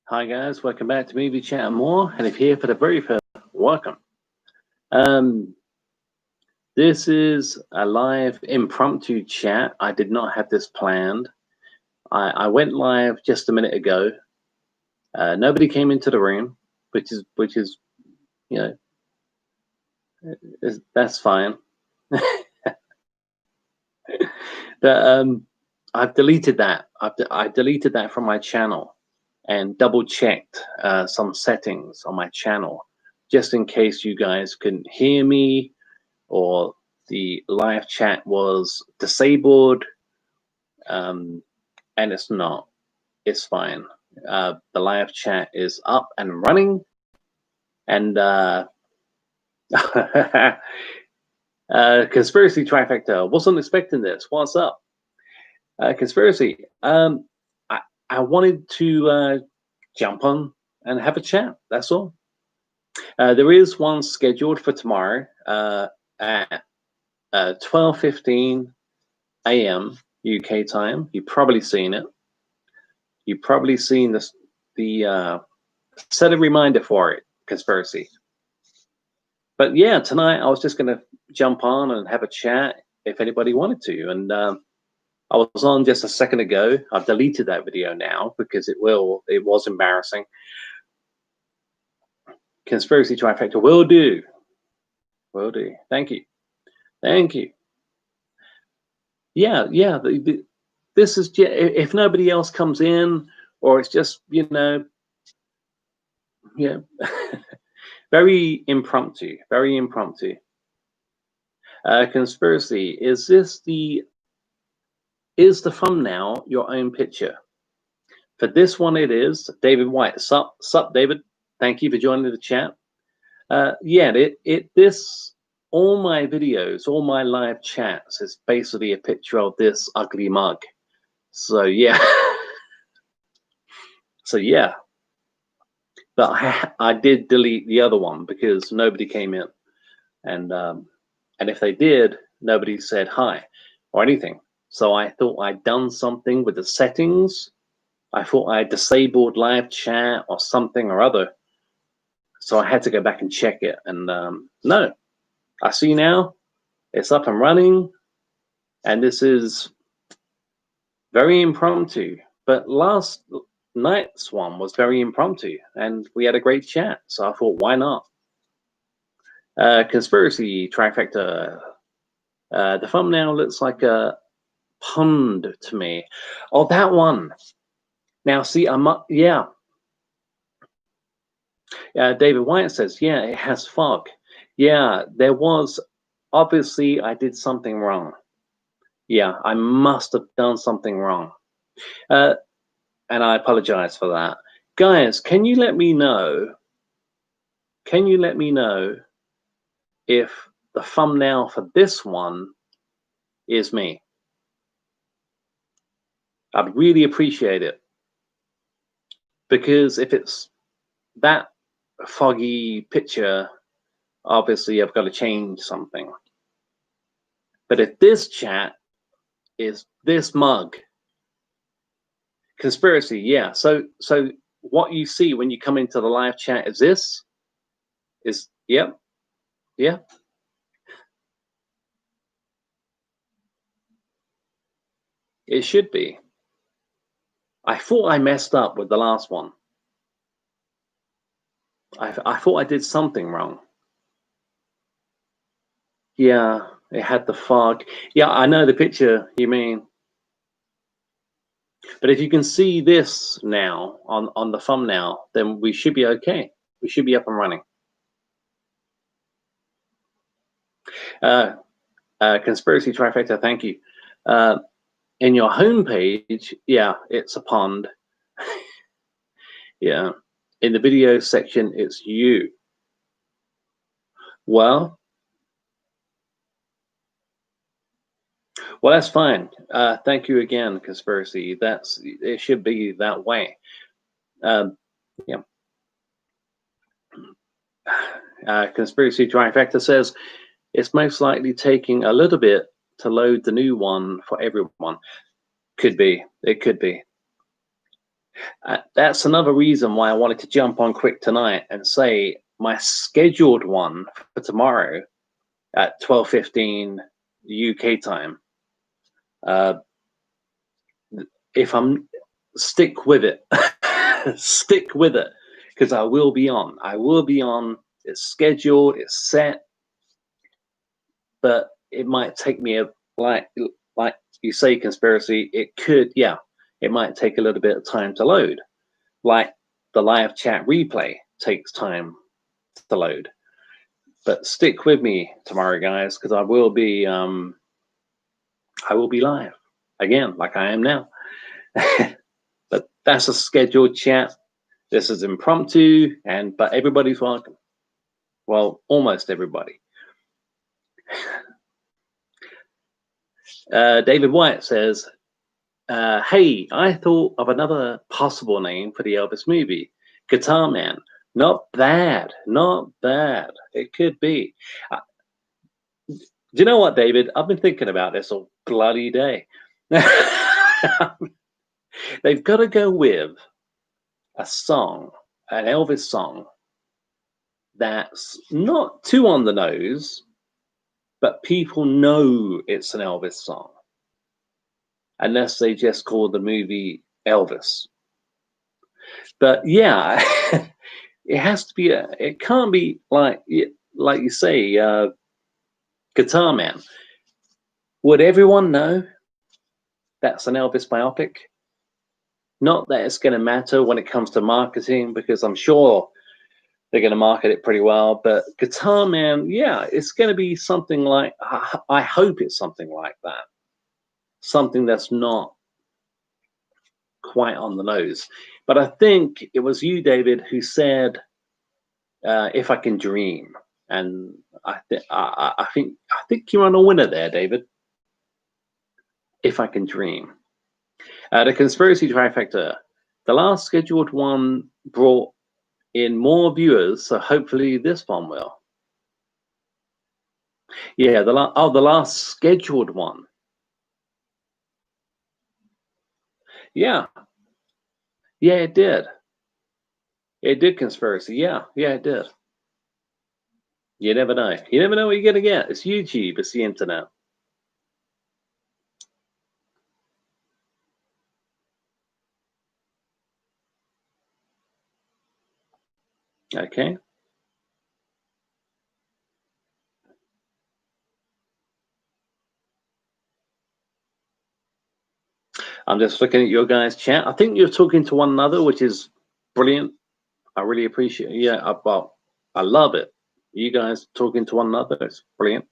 Hi guys, welcome back to Movie Chat and More. And if you're here for the very first, welcome. This is a live impromptu chat. I did not have this planned. I went live just a minute ago. Nobody came into the room, which is you know, that's fine. But I've deleted that. I deleted that from my channel and double checked some settings on my channel just in case you guys couldn't hear me or the live chat was disabled. And it's not. It's fine. The live chat is up and running. And Conspiracy Trifecta, wasn't expecting this. What's up? Conspiracy. I wanted to jump on and have a chat. That's all. There is one scheduled for tomorrow at 12:15 a.m. UK time. You've probably seen it. You've probably seen this. The set a reminder for it, Conspiracy. But yeah, tonight I was just gonna jump on and have a chat if anybody wanted to. And I was on just a second ago. I've deleted that video now because it was embarrassing. Conspiracy Trifecta will do. Will do. Thank you. Thank you. Yeah. This is just, if nobody else comes in, or it's just, yeah, very impromptu, very impromptu. Conspiracy, is the thumbnail your own picture? For this one, it is. David White, sup, David? Thank you for joining the chat. Yeah, this. All my videos, all my live chats is basically a picture of this ugly mug. So yeah, but I did delete the other one because nobody came in, and if they did, nobody said hi or anything. So I thought I'd done something with the settings. I thought I disabled live chat or something or other. So I had to go back and check it, and no, I see now. It's up and running, and this is very impromptu. But last night's one was very impromptu, and we had a great chat. So I thought, why not? Conspiracy Trifecta. The thumbnail looks like a pond to me. Oh, that one. Now, see, yeah. David White says, yeah, it has fog. Yeah, there was. Obviously, I did something wrong. Yeah, I must have done something wrong. And I apologize for that. Guys, can you let me know? Can you let me know if the thumbnail for this one is me? I'd really appreciate it. Because if it's that foggy picture, obviously I've got to change something. But if this chat is this mug, Conspiracy, yeah. So what you see when you come into the live chat is this? Yep. It should be. I thought I messed up with the last one. I thought I did something wrong. Yeah, it had the fog. Yeah, I know the picture you mean. But if you can see this now on the thumbnail, then we should be okay. We should be up and running. Conspiracy Trifecta, thank you. In your homepage, yeah, it's a pond. Yeah. In the video section, it's you. Well, that's fine. Thank you again, Conspiracy. It should be that way. Yeah. Conspiracy Trifecta says it's most likely taking a little bit to load the new one for everyone. Could be. It could be. That's another reason why I wanted to jump on quick tonight and say my scheduled one for tomorrow at 12:15 UK time. If I'm stick with it, stick with it, because I will be on. I will be on. It's scheduled. It's set. But it might take me like you say, conspiracy. It could, yeah. It might take a little bit of time to load. Like the live chat replay takes time to load. But stick with me tomorrow, guys, because I will be live again, like I am now. But that's a scheduled chat. This is impromptu, but everybody's welcome. Well, almost everybody. David White says, hey, I thought of another possible name for the Elvis movie, Guitar Man. Not bad, not bad. It could be. Do you know what, David? I've been thinking about this all bloody day. They've got to go with a song, an Elvis song, that's not too on the nose, but people know it's an Elvis song, unless they just call the movie Elvis. But yeah, it has to be it can't be like you say, Guitar Man. Would everyone know that's an Elvis biopic? Not that it's going to matter when it comes to marketing, because I'm sure they're going to market it pretty well. But Guitar Man, yeah, it's going to be something like, I hope it's something like that. Something that's not quite on the nose. But I think it was you, David, who said, "If I Can Dream," and I think you're on a winner there, David. If I Can Dream. The conspiracy trifecta. The last scheduled one brought in more viewers, so hopefully this one will. Yeah, the last scheduled one. Yeah, yeah, it did. It did, conspiracy. Yeah, it did. You never know. You never know what you're gonna get. It's YouTube. It's the internet. Okay. I'm just looking at your guys' chat. I think you're talking to one another, which is brilliant. I really appreciate it. Yeah, I love it. You guys talking to one another. It's brilliant.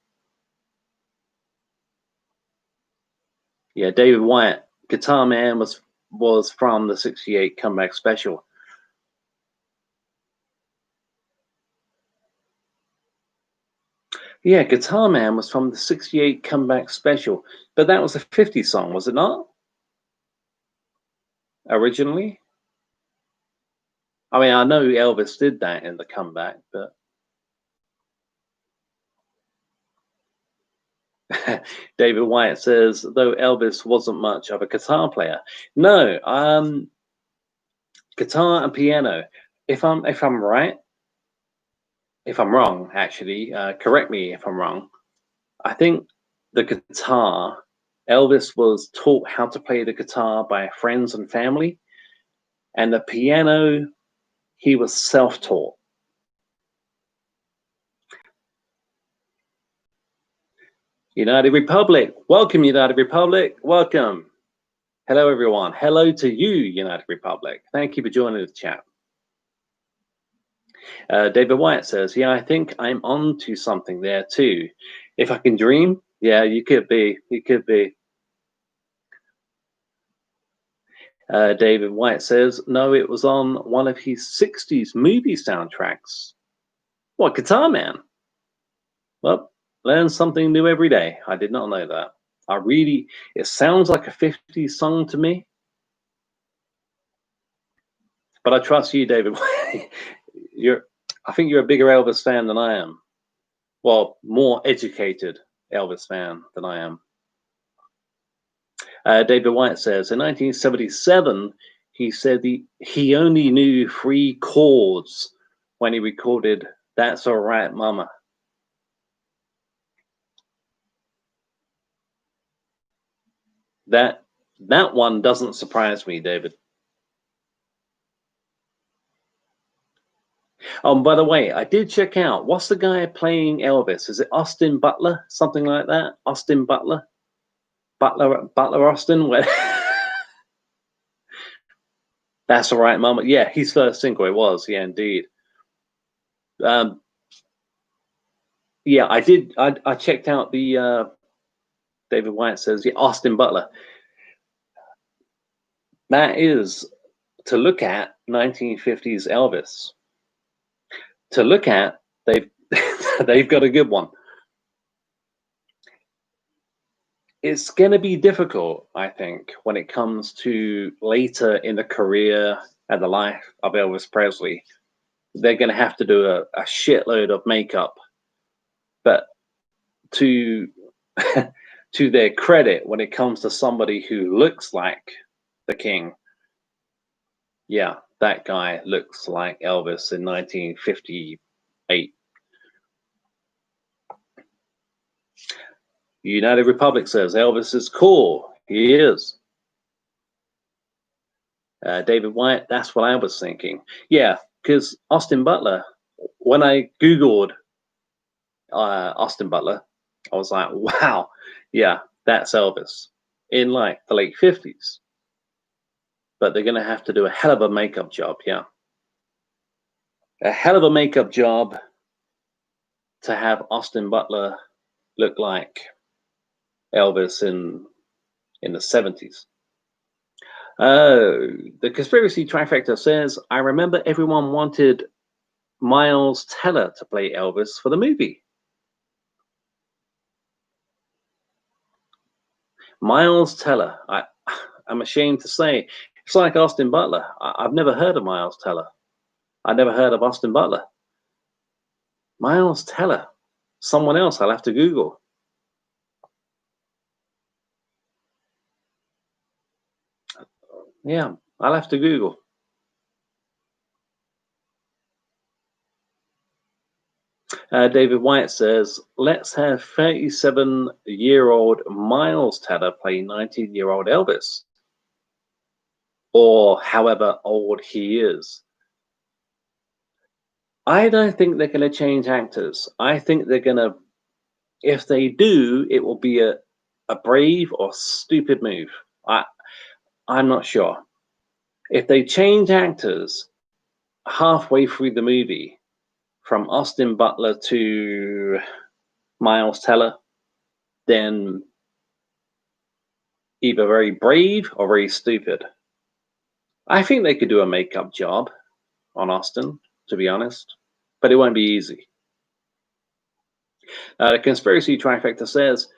Yeah, David White, Guitar Man was from the '68 comeback special. Yeah, Guitar Man was from the '68 comeback special, but that was a '50s song, was it not? Originally? I mean, I know Elvis did that in the comeback, but David White says, though Elvis wasn't much of a guitar player. No, guitar and piano. If I'm right, if I'm wrong, actually, correct me if I'm wrong. I think the guitar, Elvis was taught how to play the guitar by friends and family, and the piano, he was self-taught. United Republic, welcome, United Republic, welcome. Hello, everyone. Hello to you, United Republic. Thank you for joining the chat. David White says, yeah, I think I'm on to something there too. If I Can Dream, yeah, you could be. You could be. David White says, no, it was on one of his '60s movie soundtracks. What, Guitar Man? Well, learn something new every day. I did not know that. It sounds like a '50s song to me. But I trust you, David. I think you're a bigger Elvis fan than I am. Well, more educated Elvis fan than I am. David White says, in 1977, he said he only knew 3 chords when he recorded "That's All Right, Mama." That one doesn't surprise me, David. By the way, I did check out, what's the guy playing Elvis? Is it Austin Butler? Something like that? Austin Butler? Butler Austin? That's All Right, Mama. Yeah, his first single it was. Yeah, indeed. Yeah, I did. I checked out the David White says, yeah, Austin Butler. That is, to look at, 1950s Elvis. To look at, they've got a good one. It's going to be difficult, I think, when it comes to later in the career and the life of Elvis Presley. They're going to have to do a shitload of makeup. But to to their credit, when it comes to somebody who looks like the King, yeah, that guy looks like Elvis in 1958. United Republic says Elvis is cool. He is. David White, that's what I was thinking. Yeah, because Austin Butler, when I Googled Austin Butler, I was like, wow, yeah, that's Elvis in like the late 50s. But they're going to have to do a hell of a makeup job, yeah. A hell of a makeup job to have Austin Butler look like Elvis in the 70s. The conspiracy trifecta says, I remember everyone wanted Miles Teller to play Elvis for the movie. Miles Teller, I'm ashamed to say, it's like Austin Butler. I've never heard of Miles Teller. I never heard of Austin Butler. Miles Teller, someone else I'll have to Google. Yeah, I'll have to Google. David White says, let's have 37-year-old Miles Teller play 19-year-old Elvis. Or however old he is. I don't think they're going to change actors. I think they're going to, if they do, it will be a brave or stupid move. I'm not sure. If they change actors halfway through the movie from Austin Butler to Miles Teller, then either very brave or very stupid. I think they could do a makeup job on Austin, to be honest, but it won't be easy. The conspiracy trifecta says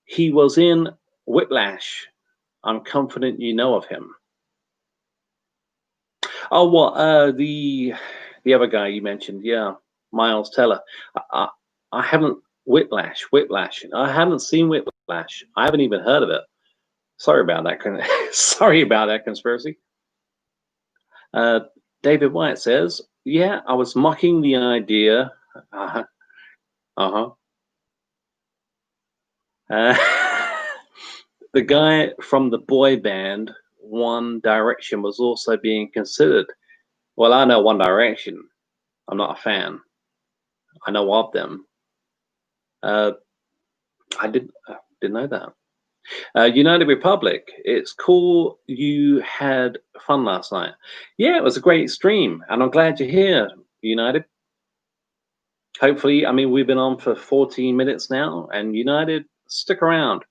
he was in Whiplash. I'm confident you know of him. Oh, what? The other guy you mentioned, yeah, Miles Teller. I haven't Whiplash. I haven't seen Whiplash. I haven't even heard of it. Sorry about that. Sorry about that conspiracy. David White says, yeah, I was mocking the idea. The guy from the boy band One Direction was also being considered. Well, I know One Direction. I'm not a fan. I know of them. I didn't know that. United Republic, it's cool you had fun last night. Yeah, it was a great stream, and I'm glad you're here, United. Hopefully, I mean, we've been on for 14 minutes now, and United, stick around.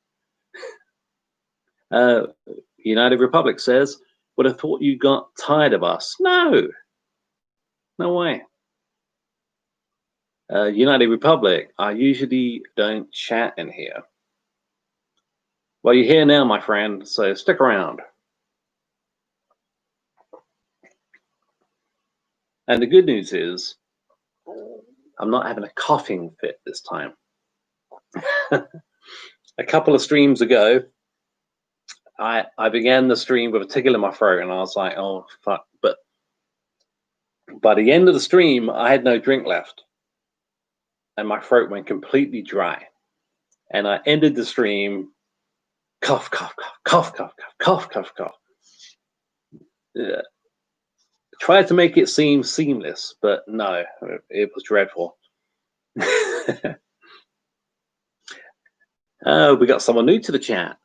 United Republic says, would have thought you got tired of us. No way. United Republic, I usually don't chat in here. Well, you're here now, my friend, so stick around. And the good news is, I'm not having a coughing fit this time. A couple of streams ago, I began the stream with a tickle in my throat, and I was like, oh fuck. But by the end of the stream, I had no drink left, and my throat went completely dry. And I ended the stream, cough, cough, cough, cough, cough, cough, cough, cough. Yeah. Tried to make it seem seamless, but no, it was dreadful. Oh, we got someone new to the chat.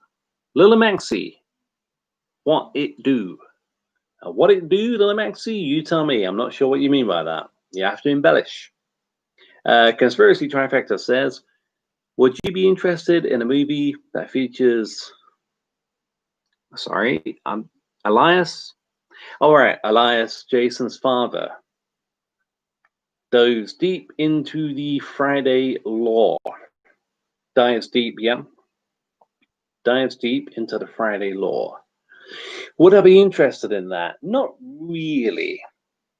Lila Maxi, what it do? What it do, Lila Maxi? You tell me. I'm not sure what you mean by that. You have to embellish. Conspiracy Trifecta says, would you be interested in a movie that features... Sorry, Elias? All right, Elias, Jason's father, dives deep into the Friday lore. Dives deep, yeah. Dives deep into the Friday lore. Would I be interested in that? Not really.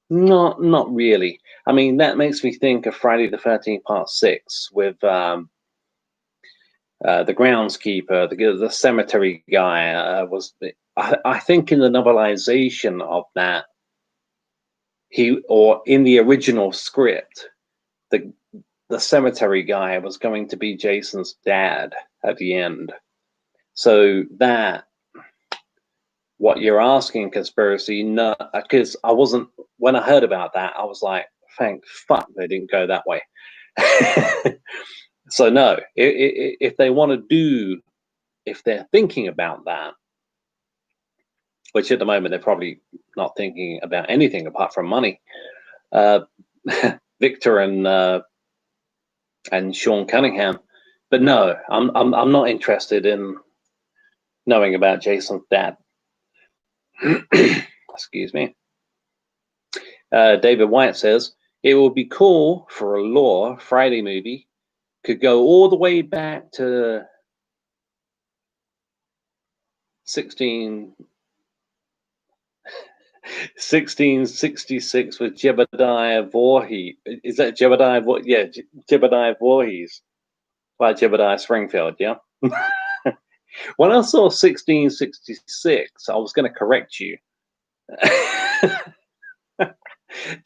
Not really. I mean, that makes me think of Friday the 13th Part 6 with the groundskeeper, the cemetery guy. I think in the novelization of that, or in the original script, the cemetery guy was going to be Jason's dad at the end. So that, what you're asking, Conspiracy, no, because I wasn't, when I heard about that, I was like, thank fuck they didn't go that way. So no, if they want to do, if they're thinking about that, which at the moment they're probably not thinking about anything apart from money, Victor and Sean Cunningham, but no, I'm not interested in knowing about Jason's dad. Excuse me. David White says, it would be cool for a lore Friday movie, could go all the way back to 1666 with Jebediah Voorhees. Is that Jebediah? Yeah, Jebediah Voorhees by Jebediah Springfield, yeah? When I saw 1666, I was going to correct you.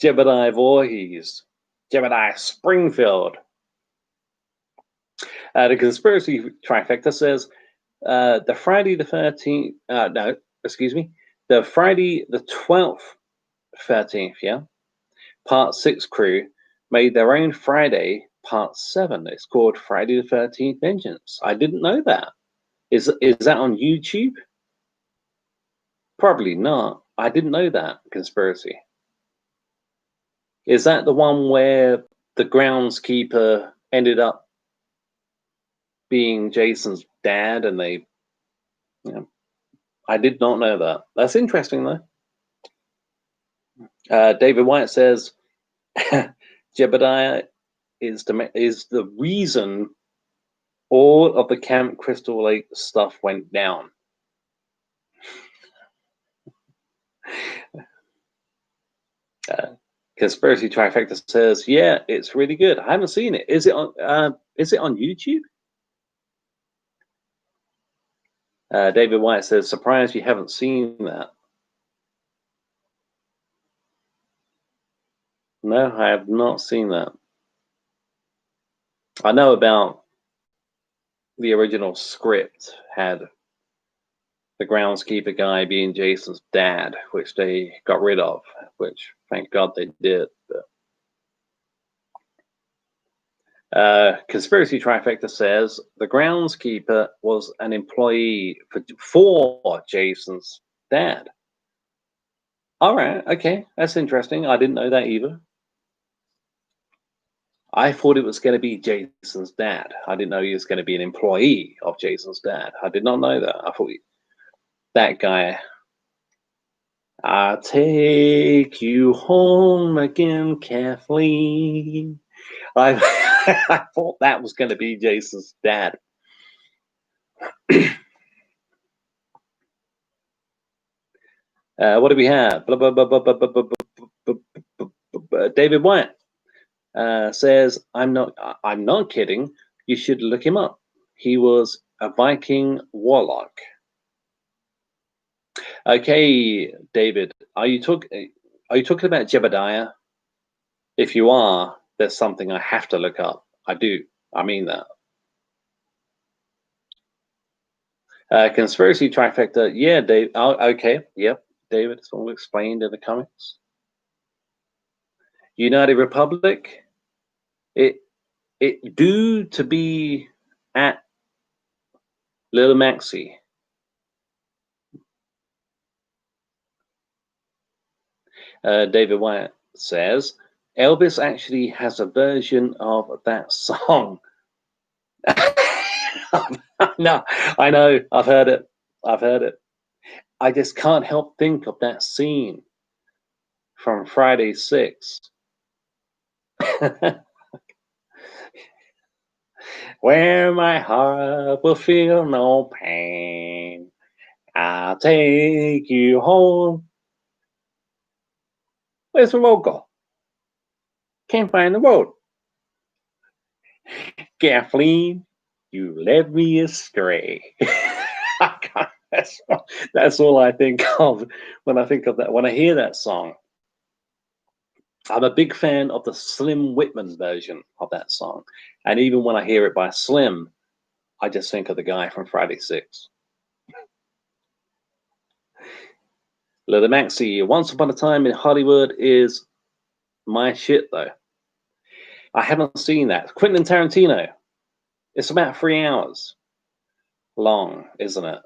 Jebediah Voorhees, Jebediah Springfield. The Conspiracy Trifecta says, the Friday the 13th, no, excuse me, the Friday the 12th, 13th, yeah, Part 6 crew made their own Friday Part 7. It's called Friday the 13th Vengeance. I didn't know that. Is that on YouTube? Probably not. I didn't know that, Conspiracy. Is that the one where the groundskeeper ended up being Jason's dad and they, you know, I did not know that. That's interesting though. David White says, Jebediah is the reason all of the Camp Crystal Lake stuff went down. Conspiracy Trifecta says, yeah, it's really good. I haven't seen it. Is it on YouTube? David White says, surprised you haven't seen that. No, I have not seen that. I know about the original script had the groundskeeper guy being Jason's dad, which they got rid of, which thank God they did. But Conspiracy Trifecta says the groundskeeper was an employee for Jason's dad. All right, okay, that's interesting. I didn't know that either. I thought it was going to be Jason's dad. I didn't know he was going to be an employee of Jason's dad. I did not know that. I thought that guy. I'll take you home again, Kathleen. I thought that was going to be Jason's dad. What do we have? David White says, I'm not kidding. You should look him up. He was a Viking warlock. Okay, David, are you talking about Jebediah? If you are, there's something I have to look up. I do. I mean that. Conspiracy trifecta. Yeah, Dave. Oh, okay. Yep. David, it's all explained in the comics. United Republic. It due to be at Little Maxi. David Wyatt says Elvis actually has a version of that song. No, I know. I've heard it. I've heard it. I just can't help think of that scene from Friday 6. Where my heart will feel no pain, I'll take you home. Where's the road go? Can't find the road. Kathleen, you led me astray. That's all I think of when I think of that. When I hear that song, I'm a big fan of the Slim Whitman version of that song. And even when I hear it by Slim, I just think of the guy from Friday 6. Little Maxi, Once Upon a Time in Hollywood is my shit, though. I haven't seen that. Quentin Tarantino. It's about 3 hours long, isn't it?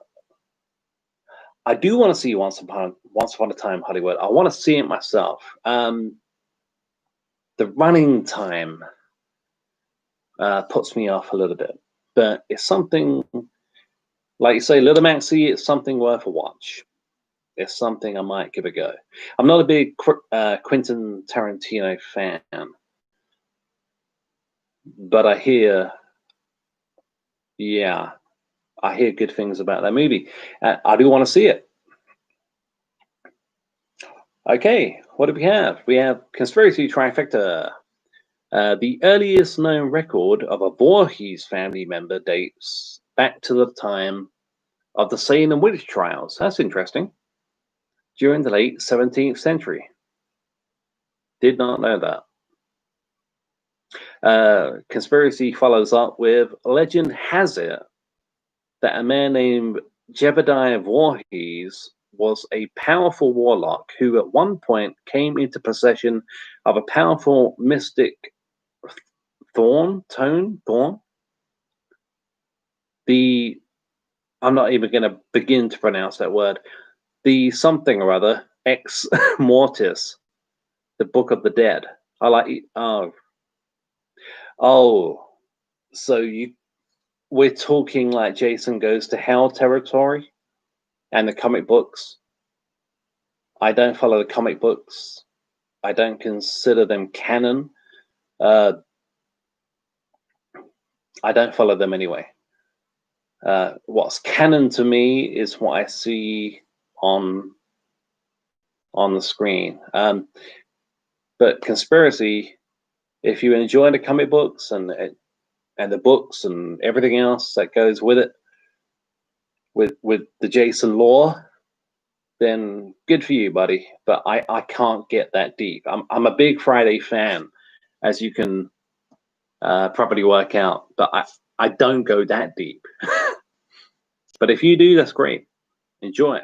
I do want to see Once Upon a Time Hollywood. I want to see it myself. The running time puts me off a little bit, but it's something, like you say, Little Maxi, it's something worth a watch. It's something I might give a go. I'm not a big Quentin Tarantino fan, but I hear good things about that movie. I do want to see it. Okay, what do we have? We have Conspiracy Trifecta. The earliest known record of a Voorhees family member dates back to the time of the Salem witch trials. That's interesting. During the late 17th century. Did not know that. Conspiracy follows up with legend has it that a man named Jebediah Voorhees was a powerful warlock who at one point came into possession of a powerful mystic Thorn. I'm not even going to begin to pronounce that word. The something or other, Ex Mortis, the Book of the Dead. I like it. So we're talking like Jason Goes to Hell territory and the comic books. I don't follow the comic books. I don't consider them canon. I don't follow them anyway. What's canon to me is what I see on the screen. But Conspiracy, if you enjoy the comic books and the books and everything else that goes with it, with the Jason lore, then good for you, buddy. But I can't get that deep. I'm a big Friday fan, as you can probably work out, but I don't go that deep. But if you do, that's great. Enjoy.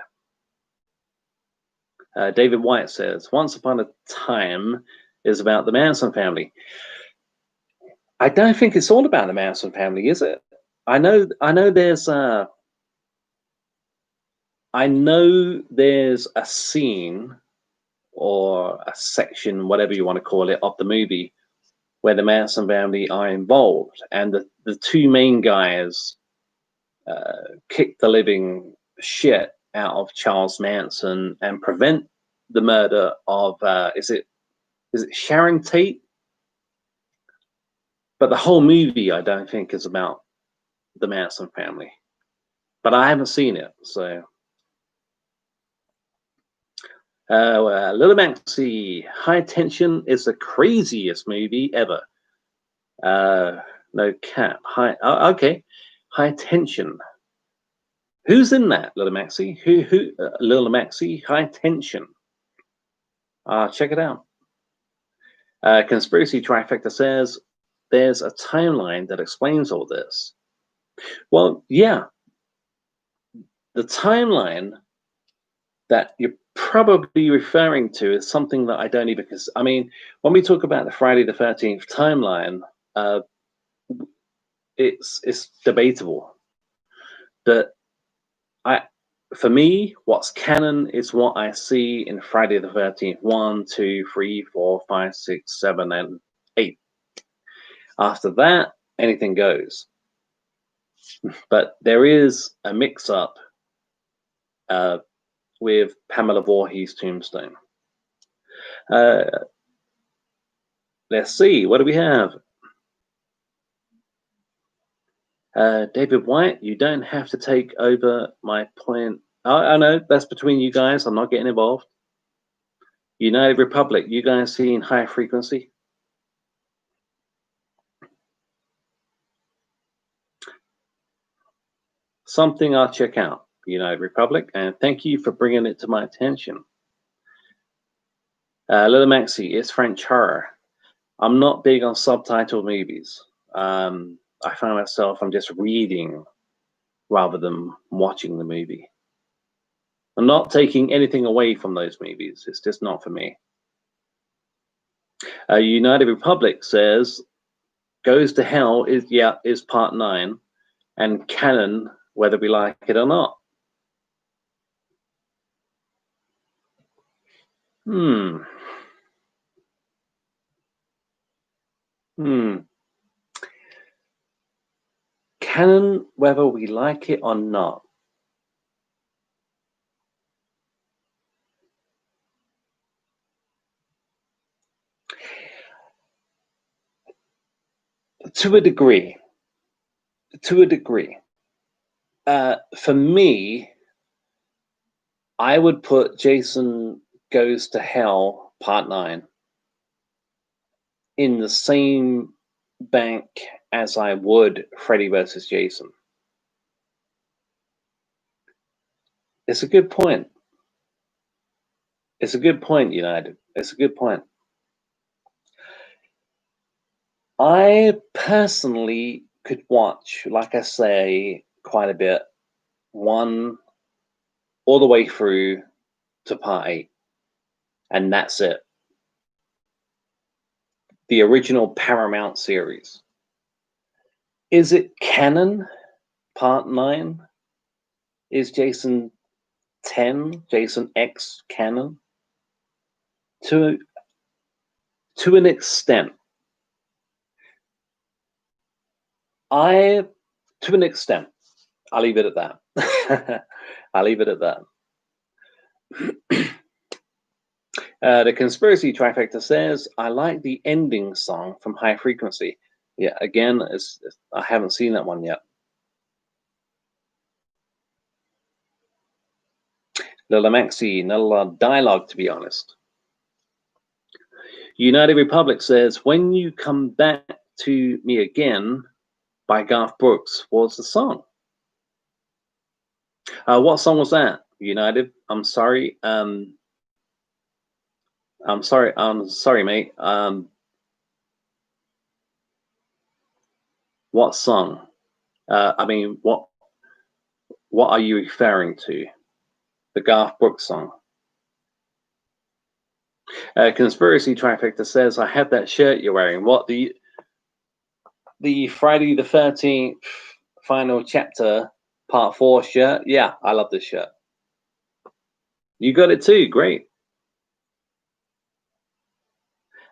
David White says, Once Upon a Time is about the Manson family. I don't think it's all about the Manson family, is it? I know there's a scene or a section, whatever you want to call it, of the movie where the Manson family are involved, and the two main guys kick the living shit out of Charles Manson and prevent the murder of is it Sharon Tate? But the whole movie, I don't think, is about the Manson family. But I haven't seen it, so. Little Maxi, High Tension is the craziest movie ever. No cap. Okay. High Tension. Who's in that, Little Maxi? Who? Little Maxi, High Tension. Check it out. Conspiracy Trifecta says there's a timeline that explains all this. Well, yeah, the timeline that you're probably referring to is something that I don't even. Because I mean, when we talk about the Friday the 13th timeline, it's debatable. That for me, what's canon is what I see in Friday the 13th 1, 2, 3, 4, 5, 6, 7, and 8. After that, anything goes. But there is a mix-up with Pamela Voorhees' tombstone. Let's see, what do we have? David White, you don't have to take over my point. I know, that's between you guys. I'm not getting involved. United Republic, you guys seeing high frequency? Something I'll check out, United Republic, and thank you for bringing it to my attention. Little Maxi, it's French horror. I'm not big on subtitled movies. I find myself, I'm just reading rather than watching the movie. I'm not taking anything away from those movies. It's just not for me. United Republic says Goes to Hell is part 9 and canon whether we like it or not. Canon whether we like it or not. To a degree. For me, I would put Jason Goes to Hell Part 9 in the same bank as I would Freddy versus Jason. It's a good point. It's a good point, United. It's a good point. I personally could watch, like I say, quite a bit, 1 all the way through to part 8, and that's it. The original Paramount series. Is it canon? Part 9? Is Jason 10, Jason X canon? To an extent. To an extent. I'll leave it at that. I'll leave it at that. The Conspiracy Trifecta says, I like the ending song from High Frequency. Yeah, again, I haven't seen that one yet. Little Maxi, not a lot of dialogue, to be honest. United Republic says, When You Come Back to Me Again by Garth Brooks was the song. What song was that, United? I'm sorry. I'm sorry, mate. What song? I mean, what are you referring to? The Garth Brooks song. Conspiracy Trifecta says, I have that shirt you're wearing. What, the Friday the 13th final chapter part 4 shirt? Yeah, I love this shirt. You got it too, great.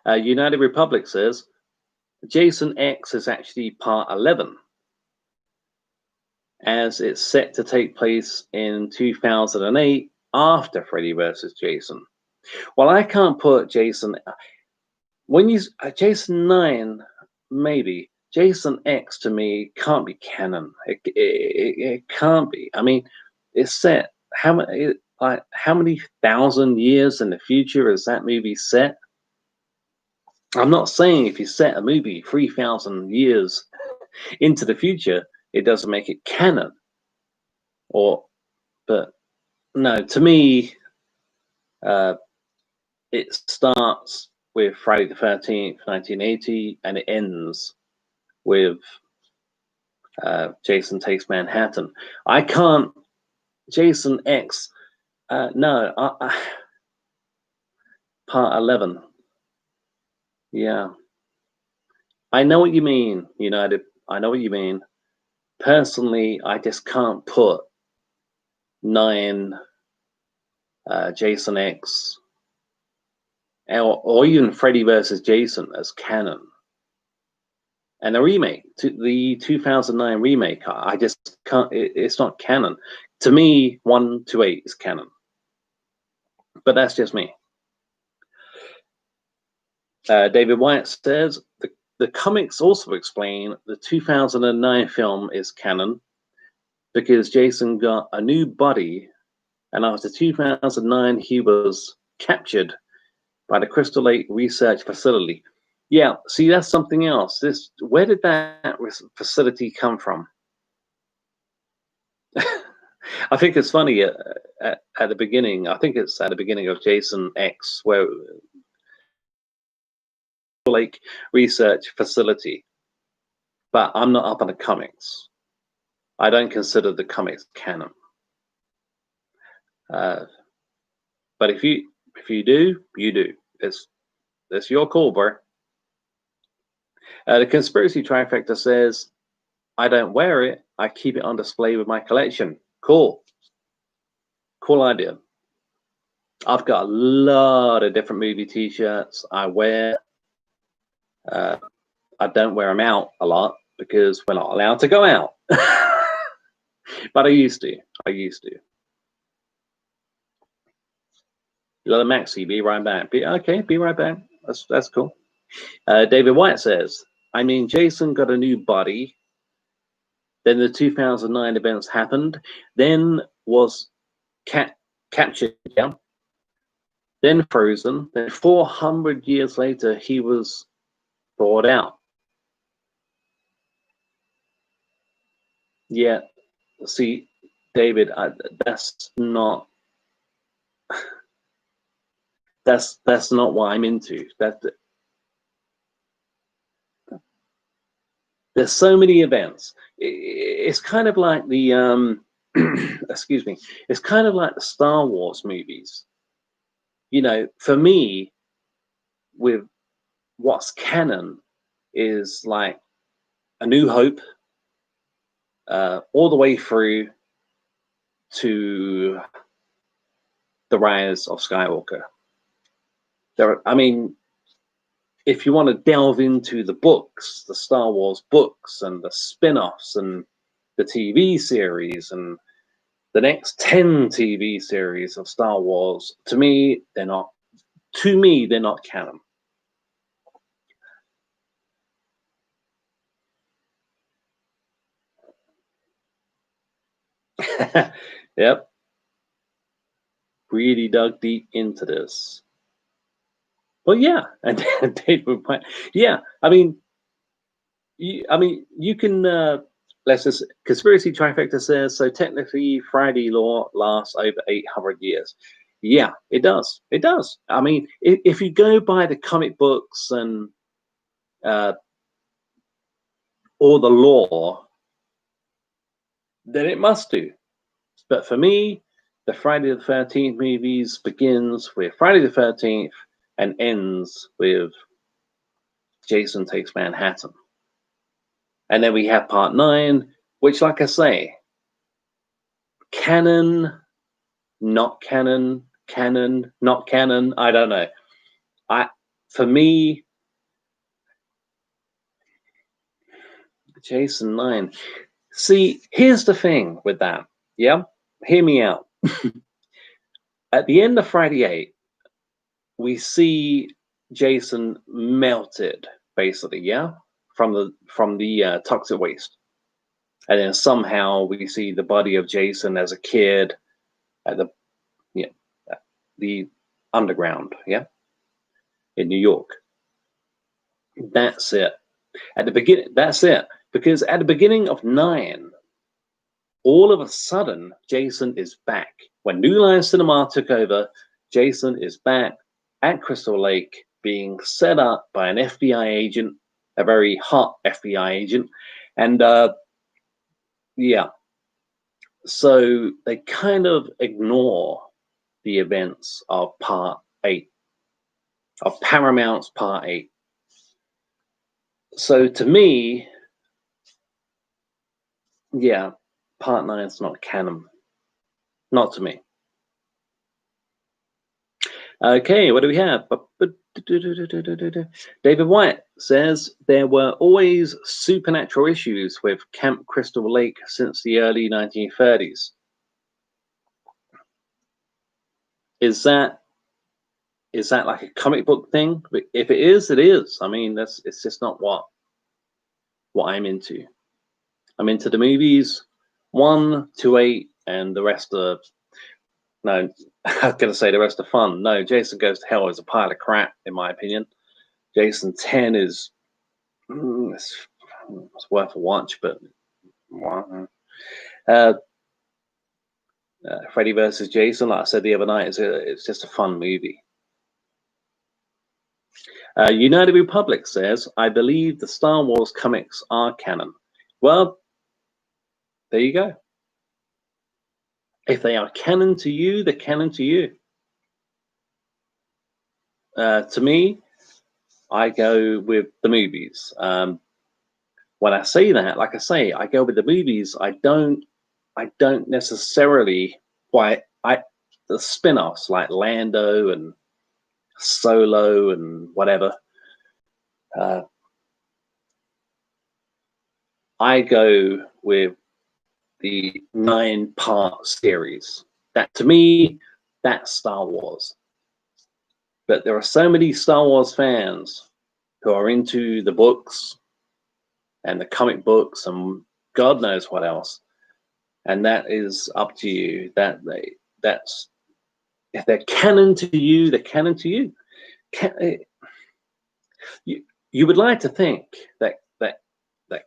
United Republic says, Jason X is actually part 11, as it's set to take place in 2008 after Freddy versus Jason. Well, I can't put Jason. When you Jason 9, maybe. Jason X to me can't be canon. It can't be. I mean, it's set how many thousand years in the future is that movie set? I'm not saying if you set a movie 3,000 years into the future, it doesn't make it canon. But no, to me, it starts with Friday the 13th, 1980, and it ends with Jason Takes Manhattan. I can't. Jason X. No, part 11. Yeah, I know what you mean, United. I know what you mean. Personally, I just can't put 9, Jason X, or even Freddy versus Jason as canon. And the remake, the 2009 remake, I just can't. It's not canon. To me, 1 to 8 is canon. But that's just me. David White says the comics also explain the 2009 film is canon because Jason got a new body, and after 2009 he was captured by the Crystal Lake Research Facility. Yeah, see, that's something else. Where did that facility come from? I think it's funny at the beginning. I think it's at the beginning of Jason X, where Lake Research Facility. But I'm not up on the comics. I don't consider the comics canon. But if you do, you do. It's your call, bro. The conspiracy trifecta says, I don't wear it. I keep it on display with my collection. Cool. Cool idea. I've got a lot of different movie t-shirts I wear. I don't wear them out a lot because we're not allowed to go out. But I used to. Little Maxi, be right back. Okay, be right back. That's cool. David White says, I mean, Jason got a new body. Then the 2009 events happened. Then was captured. Yeah. Then frozen. Then 400 years later, he was thawed out. Yeah. See, David, that's not what I'm into. There's so many events. It's kind of like the excuse me. It's kind of like the Star Wars movies. For me, with what's canon is like A New Hope, all the way through to the Rise of Skywalker. I mean, if you want to delve into the books, the Star Wars books and the spin-offs and the TV series and the next 10 TV series of Star Wars, to me, they're not canon. Yep. Really dug deep into this. Well, yeah, and David, yeah. I mean, you can. Let's just conspiracy trifecta says so. Technically, Friday law lasts over 800 years. Yeah, it does. It does. I mean, if you go by the comic books and all the lore, then it must do. But for me, the Friday the 13th movies begins with Friday the 13th and ends with Jason Takes Manhattan. And then we have part 9, which, like I say, canon, not canon, canon, not canon. I don't know. For me, Jason 9. See, here's the thing with that. Yeah, hear me out. At the end of Friday 8, we see Jason melted, basically, yeah, from the toxic waste, and then somehow we see the body of Jason as a kid at the underground, yeah, in New York. That's it. At the beginning, that's it. Because at the beginning of 9, all of a sudden, Jason is back. When New Line Cinema took over, Jason is back at Crystal Lake, being set up by an FBI agent, a very hot FBI agent. And yeah, so they kind of ignore the events of Part 8, of Paramount's Part 8. So to me, yeah, Part 9 is not canon. Not to me. Okay, what do we have? David White says there were always supernatural issues with Camp Crystal Lake since the early 1930s. Is that like a comic book thing? If it is, it is. I mean, it's just not what I'm into. I'm into the movies 1 to 8, and the rest are no. I was going to say the rest are fun. No, Jason Goes to Hell is a pile of crap, in my opinion. Jason 10 is it's worth a watch, but Freddy versus Jason, like I said the other night, it's just a fun movie. United Republic says, I believe the Star Wars comics are canon. Well, there you go. If they are canon to you, they're canon to you. To me, I go with the movies. When I say that, like I say, I go with the movies. I don't necessarily the spin-offs like Lando and Solo and whatever. I go with the 9-part series. That to me, that's Star Wars. But there are so many Star Wars fans who are into the books and the comic books and God knows what else. And that is up to you. That's if they're canon to you, they're canon to you. You would like to think that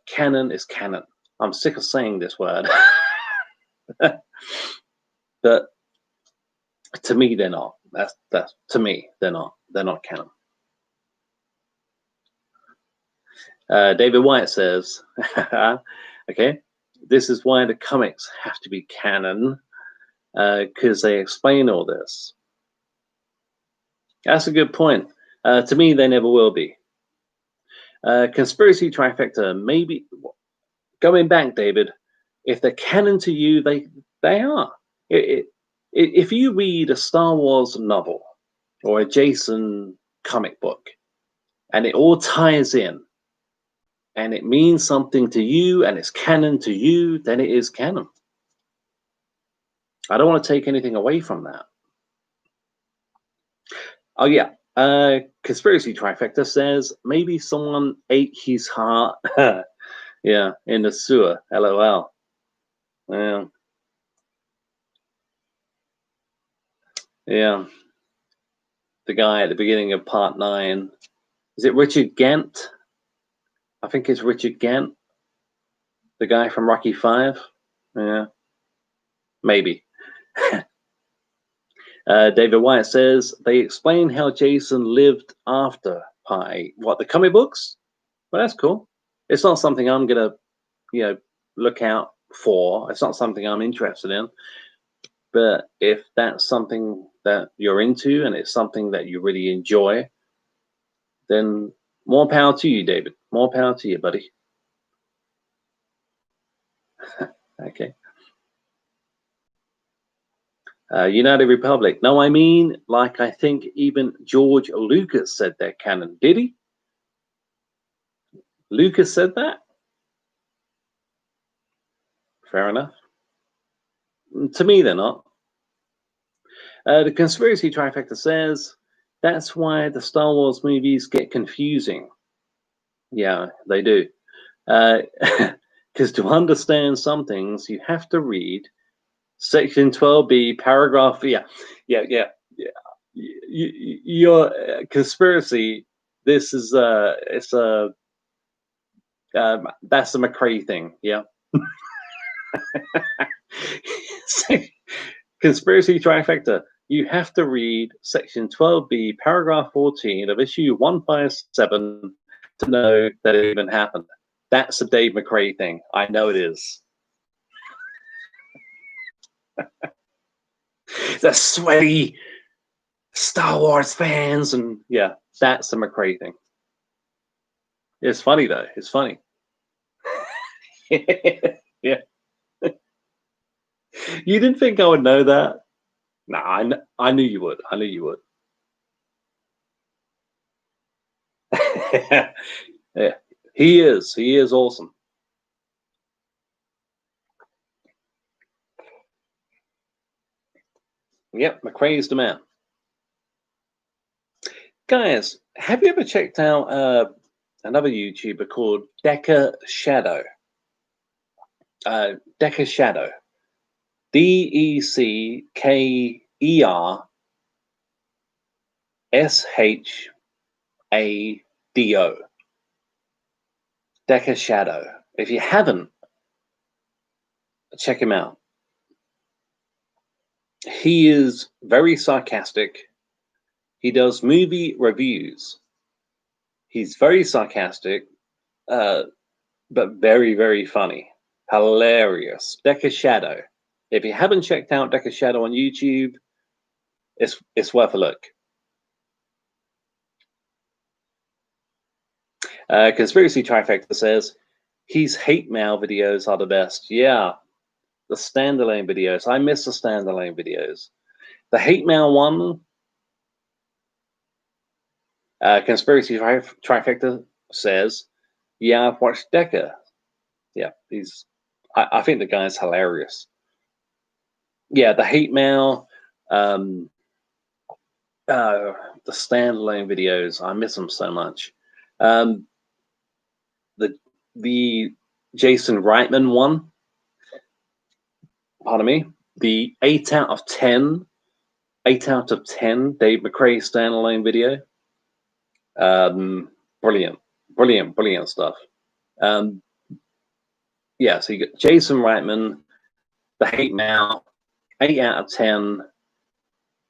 canon is canon. I'm sick of saying this word. But to me, they're not. That's to me, they're not. They're not canon. David White says, okay, this is why the comics have to be canon, because they explain all this. That's a good point. To me, they never will be. Conspiracy trifecta, maybe going back, David, if they're canon to you, they are. If you read a Star Wars novel or a Jason comic book and it all ties in and it means something to you and it's canon to you, then it is canon. I don't want to take anything away from that. Oh yeah, conspiracy trifecta says maybe someone ate his heart. Yeah, in the sewer. LOL. Yeah. Yeah. The guy at the beginning of Part 9. Is it Richard Gant? I think it's Richard Gant. The guy from Rocky 5. Yeah. Maybe. David White says they explain how Jason lived after Part 8. What, the comic books? Well, that's cool. It's not something I'm gonna, look out for. It's not something I'm interested in. But if that's something that you're into and it's something that you really enjoy, then more power to you, David. More power to you, buddy. Okay. United Republic. No, I mean, like I think even George Lucas said they're canon. Did he? Lucas said that? Fair enough. To me, they're not. The conspiracy trifecta says that's why the Star Wars movies get confusing. Yeah, they do. Because to understand some things, you have to read Section 12B, paragraph. Yeah. Your conspiracy. This is it's a that's a McCrae thing. Yeah. So, conspiracy trifecta. You have to read section 12B, paragraph 14 of issue 157 to know that it even happened. That's a Dave McRae thing. I know it is. The sweaty Star Wars fans, and yeah, that's the McRae thing. It's funny though. It's funny. Yeah. You didn't think I would know that? Nah, I knew you would. I knew you would. Yeah, he is. He is awesome. Yep, McRae's the man. Guys, have you ever checked out another YouTuber called Decker Shadow? Decker Shadow. DECKERSHADO. Decker Shadow. If you haven't, check him out. He is very sarcastic. He does movie reviews. He's very sarcastic, but very, very funny. Hilarious. Decker Shadow. If you haven't checked out Decker Shadow on YouTube, it's worth a look. Conspiracy Trifecta says his hate mail videos are the best. Yeah, the standalone videos. I miss the standalone videos. The hate mail one, Conspiracy Trifecta says, yeah, I've watched Decker. Yeah, I think the guy's hilarious. Yeah, the hate mail, the standalone videos, I miss them so much. The Jason Reitman one, pardon me, the 8 out of 10 Dave McRae standalone video. Brilliant stuff. Yeah, so you got Jason Reitman, the hate mail, 8 out of 10.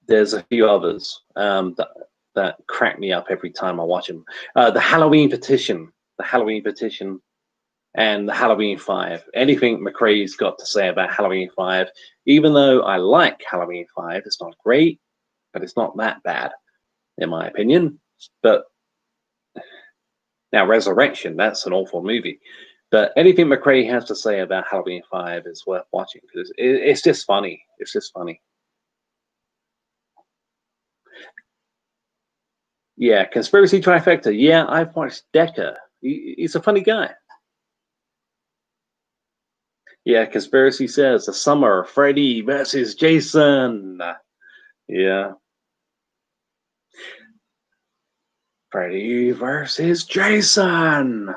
There's a few others that crack me up every time I watch them. The Halloween petition, and the Halloween 5. Anything McRae's got to say about Halloween 5, even though I like Halloween 5, it's not great, but it's not that bad, in my opinion. But now Resurrection, that's an awful movie. But anything McRae has to say about Halloween 5 is worth watching because it's just funny. It's just funny. Yeah, Conspiracy Trifecta. Yeah, I've watched Decker. He's a funny guy. Yeah, Conspiracy says the summer Freddy versus Jason. Yeah. Freddy versus Jason.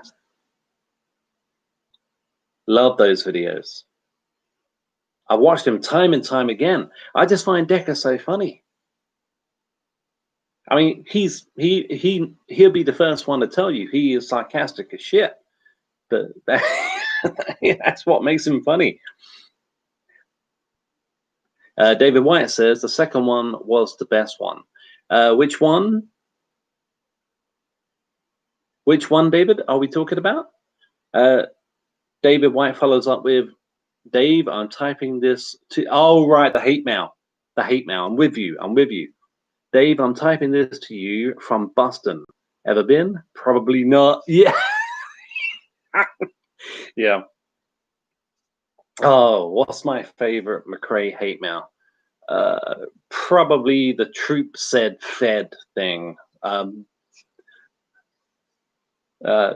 Love those videos. I watched him time and time again. I just find Decker so funny. I mean, he'll be the first one to tell you he is sarcastic as shit. But that's what makes him funny. David White says the second one was the best one. Which one? Which one, David, are we talking about? David White follows up with, Dave, I'm typing this to, oh, right, the hate mail. The hate mail. I'm with you. Dave, I'm typing this to you from Boston. Ever been? Probably not. Yeah. Yeah. Oh, what's my favorite McRae hate mail? Probably the troop said fed thing.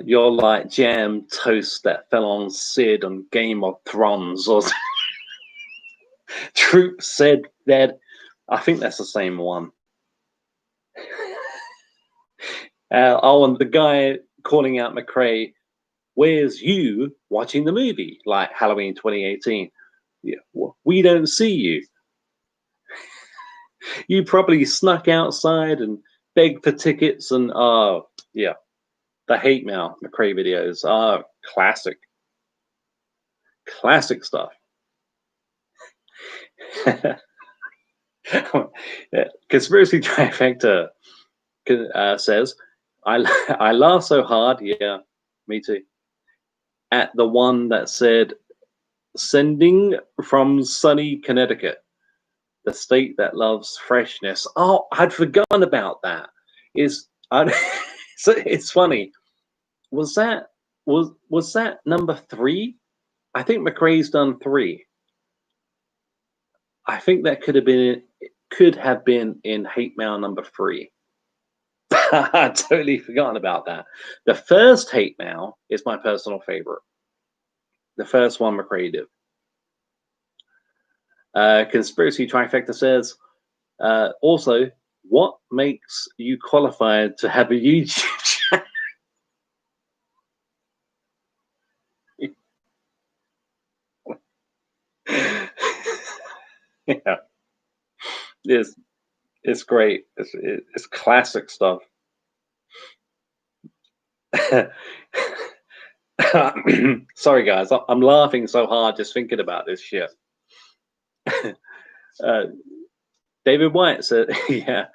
You're like jam toast that fell on Sid on Game of Thrones, or troop said fed. I think that's the same one. And the guy calling out McRae, where's you watching the movie? Like Halloween 2018. Yeah, we don't see you. You probably snuck outside and begged for tickets and yeah. The hate mail McRae videos are classic. Classic stuff. Conspiracy Trifecta says, I laugh so hard. Yeah, me too. At the one that said, sending from sunny Connecticut, the state that loves freshness. Oh, I'd forgotten about that. So it's funny. Was that number 3? I think McRae's done 3. I think that could have been in Hate Mail number 3. I totally forgotten about that. The first Hate Mail is my personal favorite. The first one McRae did. Conspiracy Trifecta says, also, what makes you qualified to have a YouTube channel? Yeah, it's great. It's classic stuff. Sorry, guys, I'm laughing so hard just thinking about this shit. David White said, "Yeah,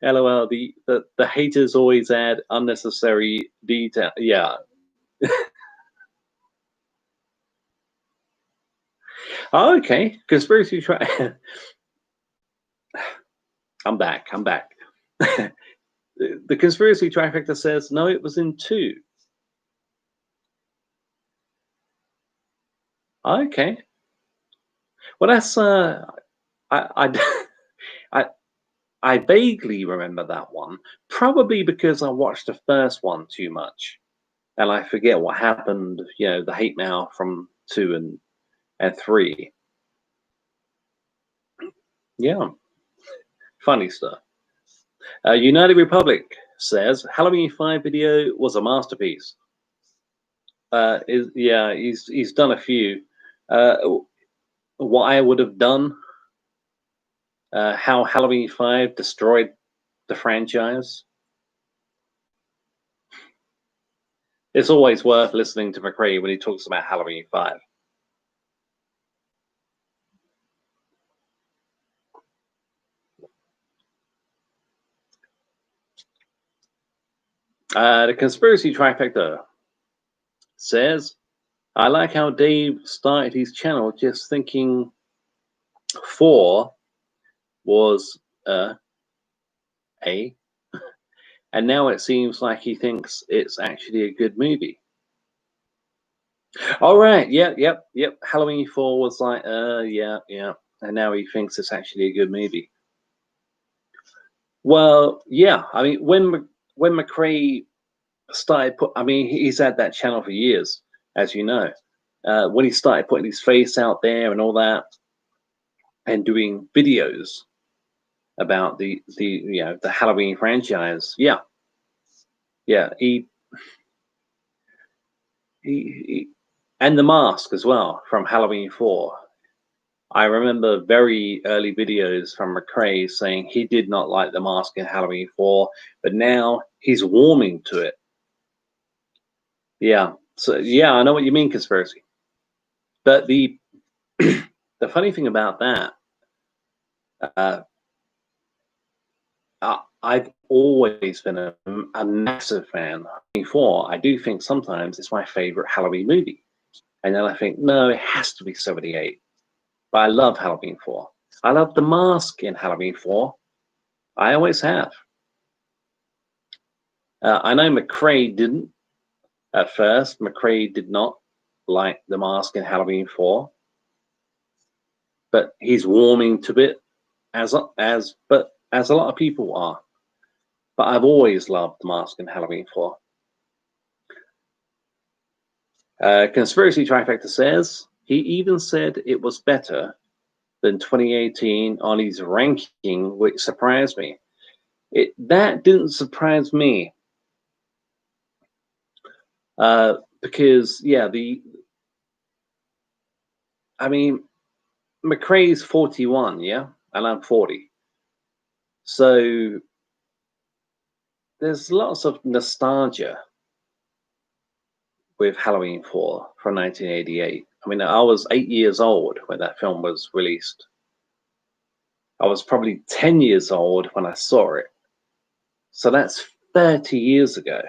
LOL. The haters always add unnecessary detail." Yeah. Oh, okay. Conspiracy try. I'm back. The conspiracy trifecta says no. It was in 2. Okay. Well, that's I I vaguely remember that one, probably because I watched the first one too much, and I forget what happened. You know, the hate mail from 2 and 3. Yeah, funny stuff. United Republic says Halloween 5 video was a masterpiece. He's done a few. Uh, what I would have done, how Halloween 5 destroyed the franchise. It's always worth listening to McRae when he talks about Halloween 5. The conspiracy trifecta says, I like how Dave started his channel just thinking 4 was A, and now it seems like he thinks it's actually a good movie. All right, yep. Halloween 4 was like, yeah, and now he thinks it's actually a good movie. Well, yeah, I mean, when McRae started he's had that channel for years, as you know. When he started putting his face out there and all that, and doing videos about the Halloween franchise, yeah, he and the mask as well from Halloween 4. I remember very early videos from McRae saying he did not like the mask in Halloween 4, but now he's warming to it. Yeah. So yeah, I know what you mean, conspiracy. But the the funny thing about that, I've always been a massive fan. Before, I do think sometimes it's my favorite Halloween movie, and then I think no, it has to be 78. But I love Halloween 4. I love the mask in Halloween 4. I always have. I know McRae didn't at first. McRae did not like the mask in Halloween 4, but he's warming to it as a lot of people are. But I've always loved the mask in Halloween 4. Conspiracy Trifecta says he even said it was better than 2018 on his ranking, which surprised me. That didn't surprise me. Because McRae's 41, yeah, and I'm 40. So there's lots of nostalgia with Halloween 4 from 1988. I mean, I was 8 years old when that film was released. I was probably 10 years old when I saw it. So that's 30 years ago.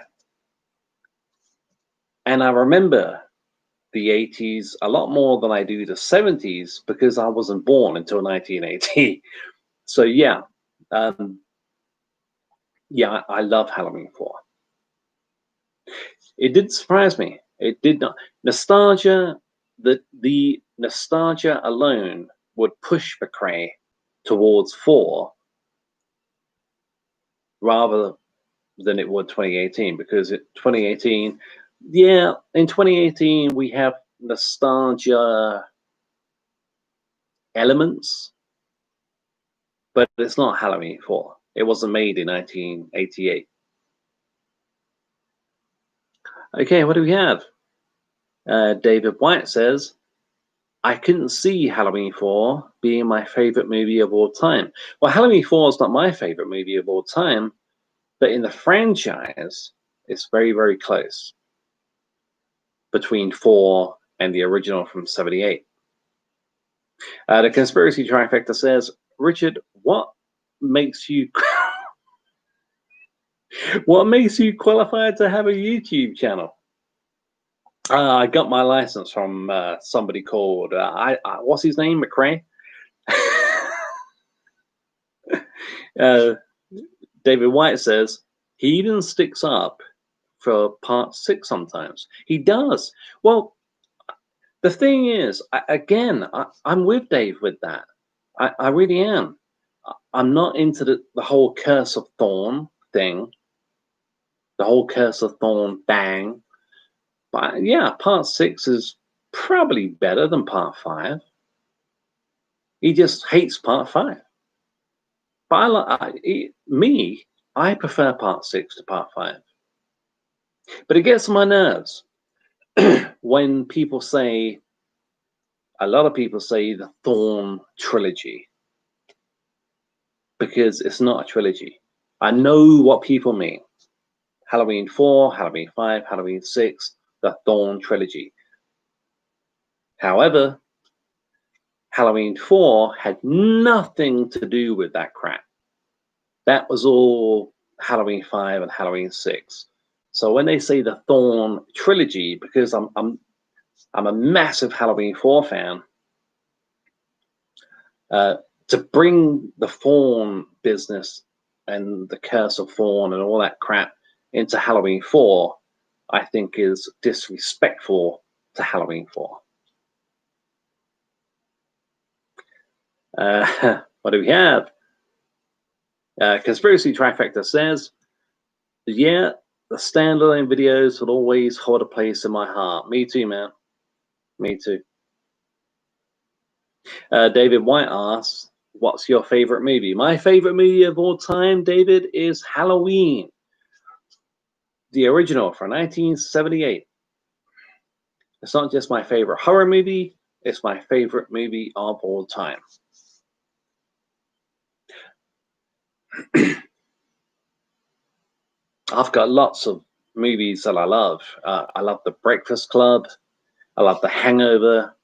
And I remember the 80s a lot more than I do the 70s because I wasn't born until 1980. So yeah, yeah, I love Halloween 4. It did surprise me. It did not. Nostalgia, the nostalgia alone would push McRae towards 4 rather than it would 2018, because 2018, yeah, in 2018 we have nostalgia elements, but it's not Halloween 4. It wasn't made in 1988. Okay, what do we have? David White says, I couldn't see Halloween 4 being my favorite movie of all time. Well, Halloween 4 is not my favorite movie of all time, but in the franchise, it's very, very close between 4 and the original from 78. The conspiracy trifecta says, Richard, what makes you what makes you qualified to have a YouTube channel? I got my license from somebody called what's his name, McRae. David White says he even sticks up for part 6 sometimes. He does. Well, the thing is, I'm with Dave with that. I really am. I'm not into the whole Curse of Thorn thing, the whole Curse of Thorn bang. But yeah, part 6 is probably better than part 5. He just hates part 5. But I prefer part 6 to part 5. But it gets on my nerves when people say, a lot of people say the Thorn trilogy, because it's not a trilogy. I know what people mean. Halloween 4, Halloween 5, Halloween 6, the Thorn trilogy. However, Halloween 4 had nothing to do with that crap. That was all Halloween 5 and Halloween 6. So when they say the Thorn trilogy, because I'm a massive Halloween 4 fan, to bring the Thorn business and the Curse of Thorn and all that crap into Halloween 4, I think is disrespectful to Halloween 4. What do we have? Conspiracy Trifecta says, yeah, the standalone videos will always hold a place in my heart. Me too, man. Me too. David White asks, what's your favorite movie? My favorite movie of all time, David, is Halloween. The original from 1978. It's not just my favorite horror movie, it's my favorite movie of all time. I've got lots of movies that I love. I love The Breakfast Club. I love The Hangover.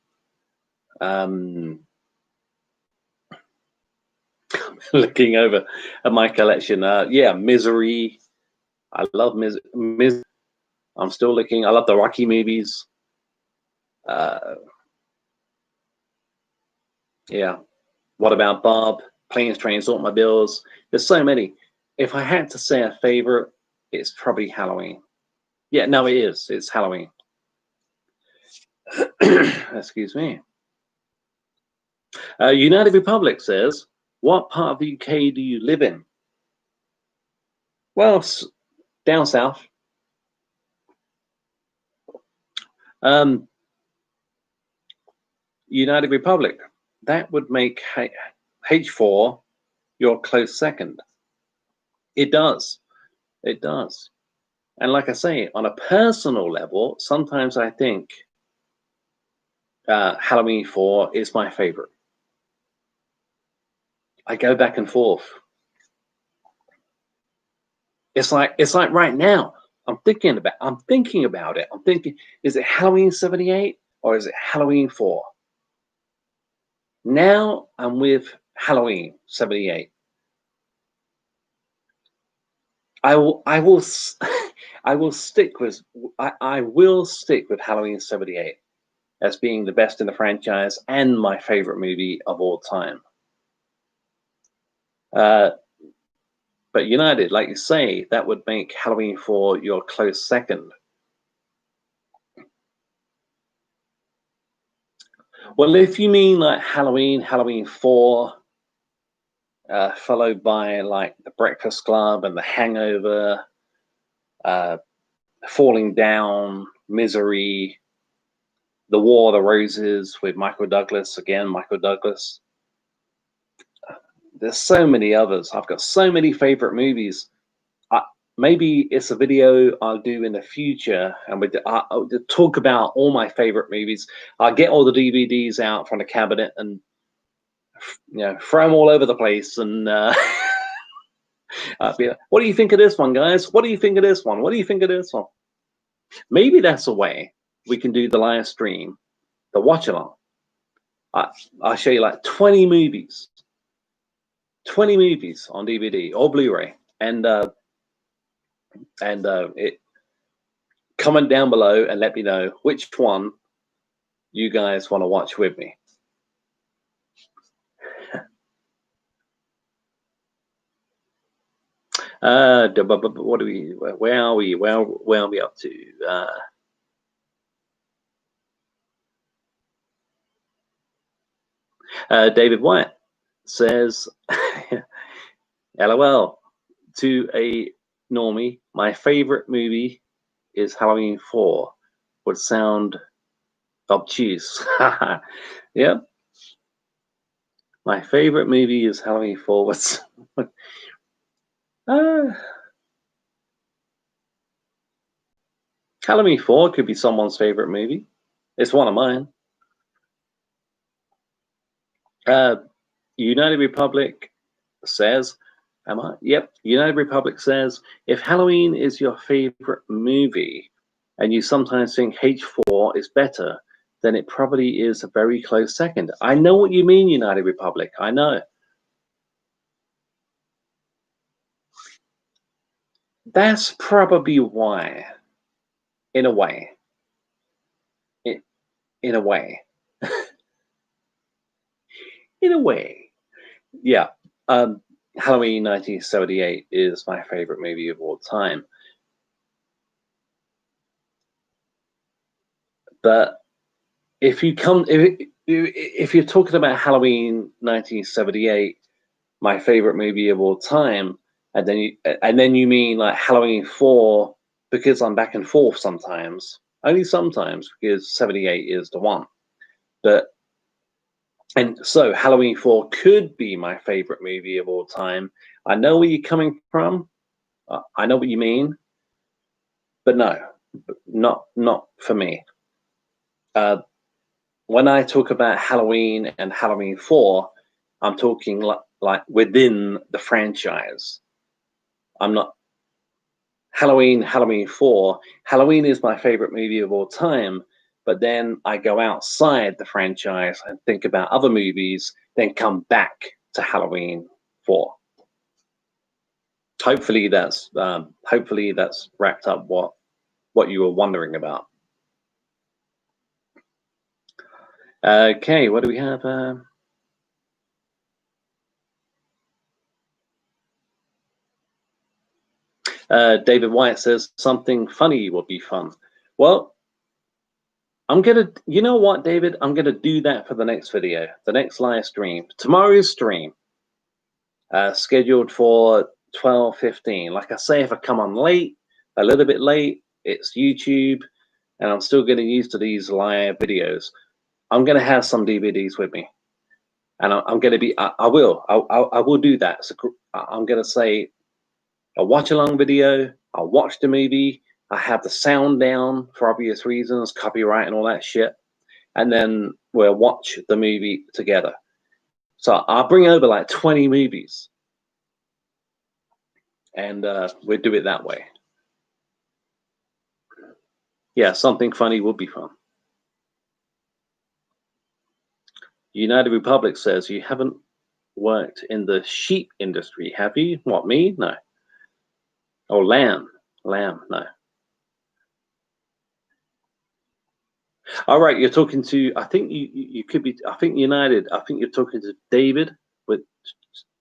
Looking over at my collection, yeah, Misery. I love Misery. I'm still looking. I love the Rocky movies. Yeah. What about Bob? Planes, Trains, Automobiles. There's so many. If I had to say a favorite, it's probably Halloween. Yeah, no, it is. It's Halloween. Excuse me. United Republic says, what part of the UK do you live in? Well, down south. United Republic. That would make H4 your close second. It does. It does. And like I say, on a personal level, sometimes I think Halloween 4 is my favorite. I go back and forth. It's like right now. I'm thinking about it. I'm thinking, is it Halloween 78 or is it Halloween 4? Now I'm with Halloween '78. I will I will I will stick with I will stick with Halloween '78 as being the best in the franchise and my favorite movie of all time. Uh, but United, like you say, that would make Halloween 4 your close second. Well, if you mean like Halloween 4, followed by like The Breakfast Club and The Hangover, uh, Falling Down, Misery, The War of the Roses with Michael Douglas, again, Michael Douglas. There's so many others. I've got so many favorite movies. Maybe it's a video I'll do in the future, and I'll talk about all my favorite movies. I'll get all the DVDs out from the cabinet and throw them all over the place, and I'll be like, "What do you think of this one, guys? What do you think of this one? What do you think of this one?" Maybe that's a way we can do the live stream, the watch along. I'll show you like 20 movies on DVD or Blu-ray, and it comment down below and let me know which one you guys want to watch with me. What do we? Where are we? Where are we up to? David White says, "LOL to a normie. My favorite movie is Halloween 4. Would sound obtuse." Yeah. My favorite movie is Halloween 4. What's Halloween 4 could be someone's favorite movie. It's one of mine. United Republic says, am I? Yep. United Republic says, if Halloween is your favorite movie and you sometimes think H4 is better, then it probably is a very close second. I know what you mean, United Republic. I know. That's probably why, in a way. In a way. In a way. Yeah. Halloween 1978 is my favorite movie of all time. But if you're talking about Halloween 1978, my favorite movie of all time, and then you mean like Halloween 4, because I'm back and forth sometimes, only sometimes, because 78 is the one. And so Halloween 4 could be my favorite movie of all time. I know where you're coming from. I know what you mean, but no, not for me. When I talk about Halloween and Halloween 4, I'm talking like within the franchise. I'm not Halloween 4. Halloween is my favorite movie of all time, but then I go outside the franchise and think about other movies, then come back to Halloween 4. Hopefully that's wrapped up what you were wondering about. Okay, what do we have? David White says something funny will be fun. Well, you know what, David? I'm gonna do that for the next video, the next live stream, tomorrow's stream, scheduled for 12:15. Like I say, if I come on late, a little bit late, it's YouTube, and I'm still getting used to these live videos. I'm gonna have some DVDs with me, and I'm gonna be. I will do that. So I'm gonna say a watch along video. I'll watch the movie. I have the sound down for obvious reasons, copyright and all that shit. And then we'll watch the movie together. So I'll bring over like 20 movies, and we'll do it that way. Yeah, something funny would be fun. United Republic says you haven't worked in the sheep industry, have you? What, me? No. Oh, lamb. Lamb, no. All right, you're talking to, I think you could be, I think United, I think you're talking to David,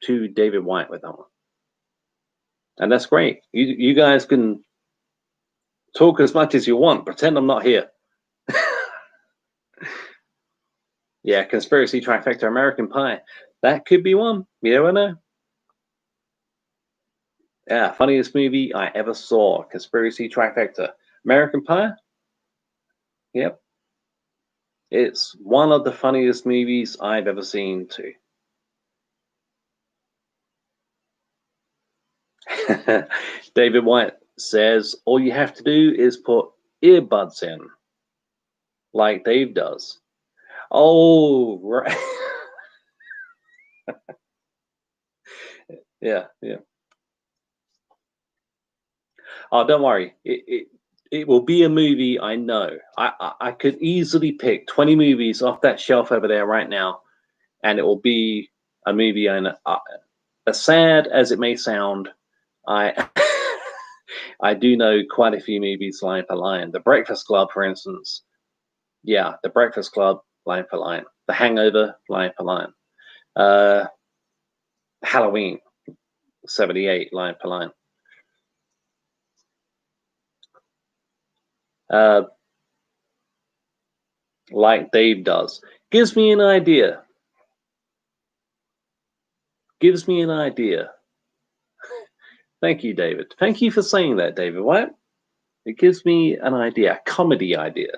to David White with that one. And that's great. You guys can talk as much as you want. Pretend I'm not here. Yeah, conspiracy trifecta, American Pie. That could be one. You never know. Yeah, funniest movie I ever saw. Conspiracy trifecta. American Pie? Yep. It's one of the funniest movies I've ever seen too. David White says all you have to do is put earbuds in, like Dave does. Oh, right. Yeah. Oh, don't worry. It will be a movie. I know. I could easily pick 20 movies off that shelf over there right now, and it will be a movie. And as sad as it may sound, I I do know quite a few movies line for line. The Breakfast Club, for instance. Yeah, The Breakfast Club, line for line. The Hangover, line for line. Halloween, 78, line for line. Like Dave does. Gives me an idea. Gives me an idea. Thank you, David. Thank you for saying that, David. What? It gives me an idea, a comedy idea.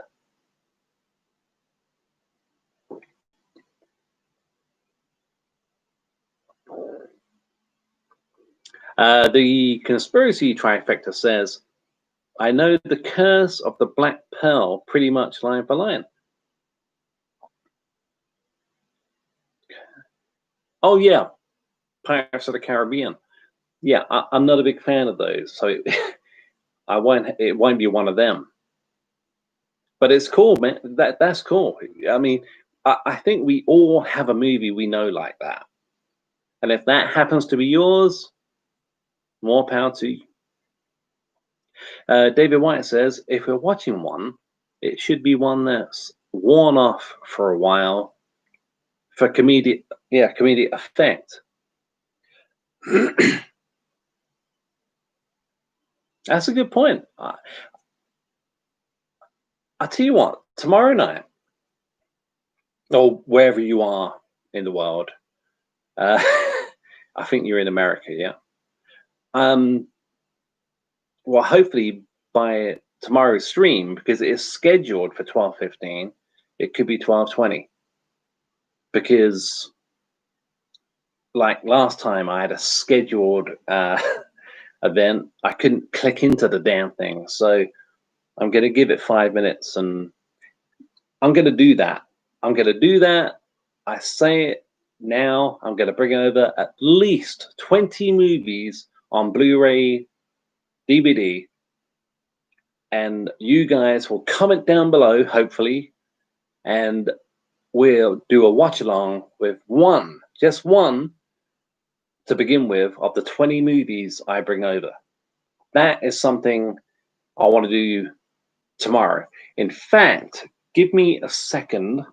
The conspiracy trifecta says, I know the curse of the Black Pearl pretty much line for line. Oh, yeah. Pirates of the Caribbean. Yeah, I'm not a big fan of those, so it won't be one of them. But it's cool, man. That's cool. I mean, I think we all have a movie we know like that. And if that happens to be yours, more power to you. David White says, if we're watching one, it should be one that's worn off for a while for comedic effect. That's a good point. I'll tell you what, tomorrow night, or wherever you are in the world, I think you're in America, yeah. Well, hopefully by tomorrow's stream, because it is scheduled for 12:15, it could be 12:20. Because like last time I had a scheduled event, I couldn't click into the damn thing. So I'm going to give it 5 minutes, and I'm going to do that. I say it now. I'm going to bring over at least 20 movies on Blu-ray, DVD, and you guys will comment down below, hopefully, and we'll do a watch along with just one to begin with of the 20 movies I bring over. That is something I want to do tomorrow. In fact, give me a second,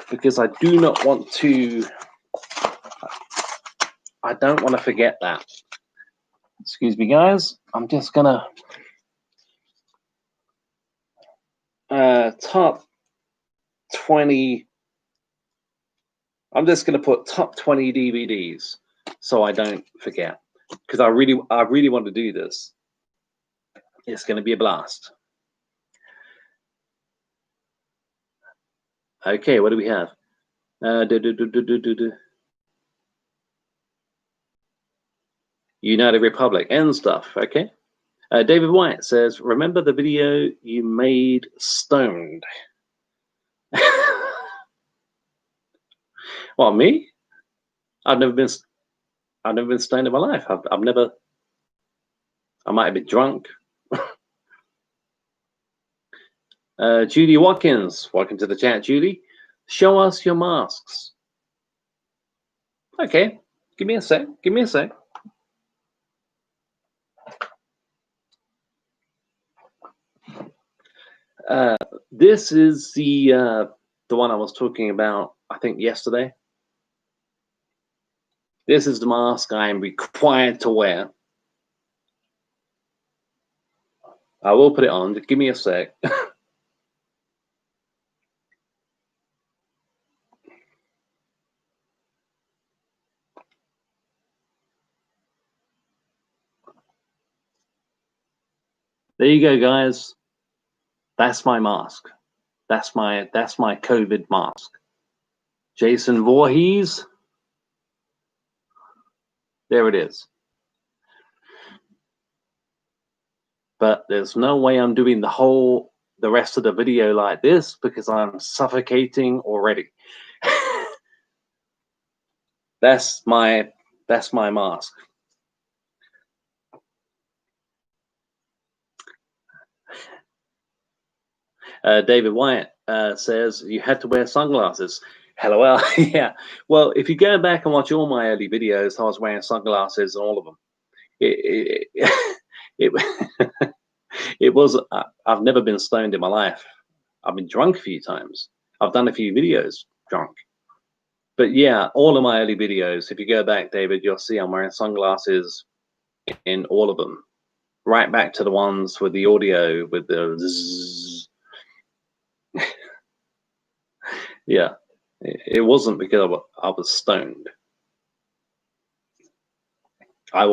because I do not want to, I don't want to forget that. Excuse me, guys. I'm just gonna top 20. I'm just gonna put top 20 DVDs so I don't forget, because I really want to do this. It's going to be a blast. Okay, what do we have? United Republic and stuff. Okay. David White says, remember the video you made stoned? Well, me? I've never been stoned in my life. I might have been drunk. Judy Watkins, welcome to the chat, Judy. Show us your masks. Okay, give me a sec. Give me a sec. This is the one I was talking about, I think, yesterday. This is the mask I am required to wear. I will put it on. Just give me a sec. There you go, guys. That's my mask. That's my COVID mask. Jason Voorhees. There it is. But there's no way I'm doing the rest of the video like this because I'm suffocating already. That's my mask. David Wyatt says you had to wear sunglasses. LOL. Yeah. Well, if you go back and watch all my early videos, I was wearing sunglasses, all of them. It was. I've never been stoned in my life. I've been drunk a few times. I've done a few videos drunk. But yeah, all of my early videos, if you go back, David, you'll see I'm wearing sunglasses in all of them. Right back to the ones with the audio, with the zzz. Yeah, it wasn't because I was stoned. I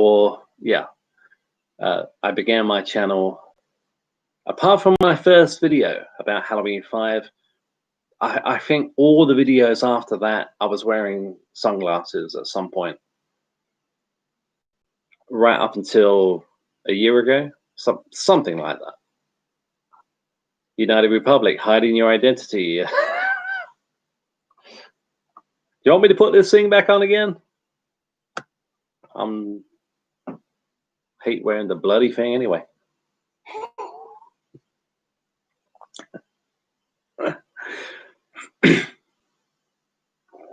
began my channel, apart from my first video about Halloween 5, I think all the videos after that, I was wearing sunglasses at some point. Right up until a year ago, something like that. United Republic, hiding your identity. Do you want me to put this thing back on again? Hate wearing the bloody thing anyway.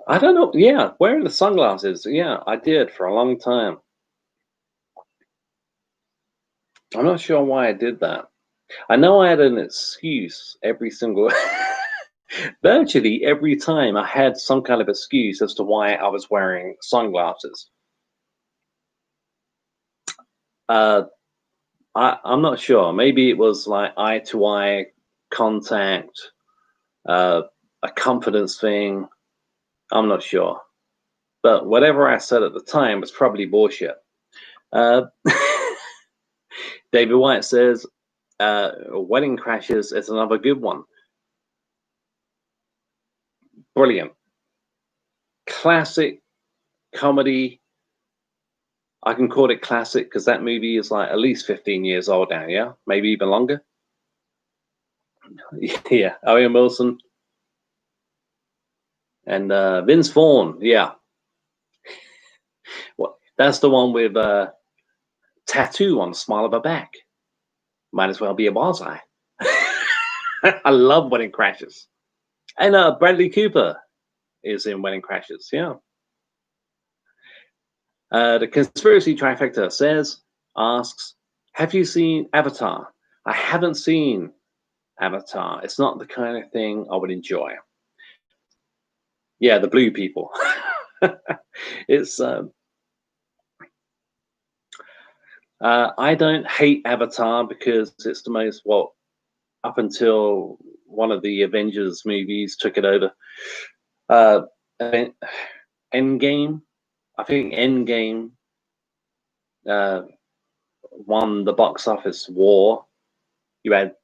I don't know. Yeah, wearing the sunglasses. Yeah, I did for a long time. I'm not sure why I did that. I know I had an excuse every single, virtually every time I had some kind of excuse as to why I was wearing sunglasses. I'm not sure. Maybe it was like eye-to-eye contact, a confidence thing. I'm not sure. But whatever I said at the time was probably bullshit. David White says, Wedding Crashers is another good one. Brilliant. Classic comedy. I can call it classic because that movie is like at least 15 years old now, yeah? Maybe even longer. Yeah, Owen Wilson. And Vince Vaughn, yeah. Well, that's the one with tattoo on the smile of her back. Might as well be a bullseye. I love Wedding Crashers. And Bradley Cooper is in Wedding Crashers, yeah. The Conspiracy Trifecta asks, have you seen Avatar? I haven't seen Avatar. It's not the kind of thing I would enjoy. Yeah, the blue people. It's I don't hate Avatar because it's the most, well, up until one of the Avengers movies took it over. Endgame, I think Endgame won the box office war. You had,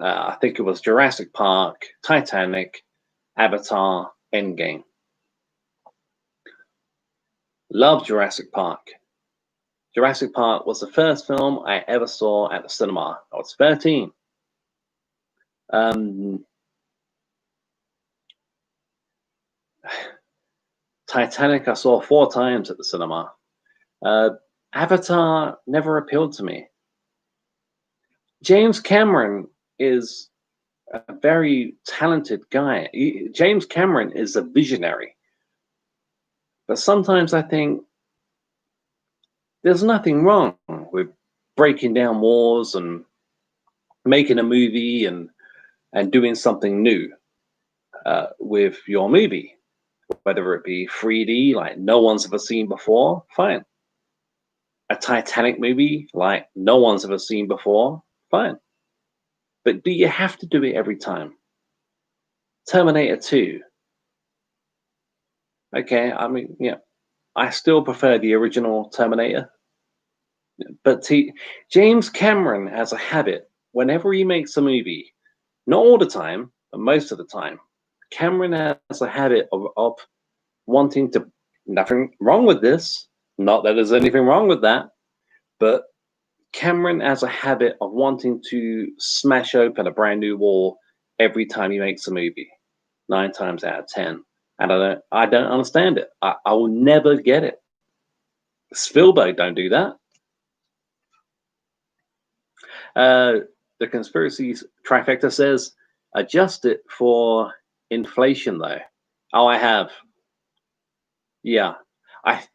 I think it was Jurassic Park, Titanic, Avatar, Endgame. Love Jurassic Park. Jurassic Park was the first film I ever saw at the cinema. I was 13. Titanic I saw 4 times at the cinema. Avatar never appealed to me. James Cameron is a very talented guy. James Cameron is a visionary. But sometimes I think there's nothing wrong with breaking down walls and making a movie and doing something new with your movie, whether it be 3D like no one's ever seen before, fine. A Titanic movie like no one's ever seen before, fine. But do you have to do it every time? Terminator 2. Okay, I mean, yeah, I still prefer the original Terminator. But James Cameron has a habit whenever he makes a movie, not all the time, but most of the time, Cameron has a habit of wanting to, nothing wrong with this, not that there's anything wrong with that, but Cameron has a habit of wanting to smash open a brand new wall every time he makes a movie, 9 times out of 10. And I don't understand it. I will never get it. Spielberg don't do that. The conspiracy trifecta says, adjust it for inflation, though. Oh, I have. Yeah, I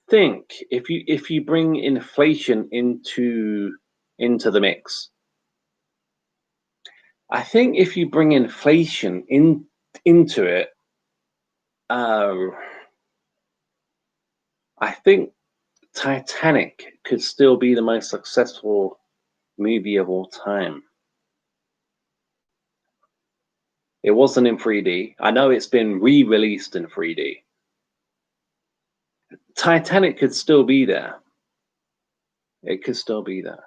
think if you bring inflation into the mix, I think if you bring inflation into it, I think Titanic could still be the most successful movie of all time. It wasn't in 3D. I know it's been re-released in 3D. Titanic could still be there. It could still be there.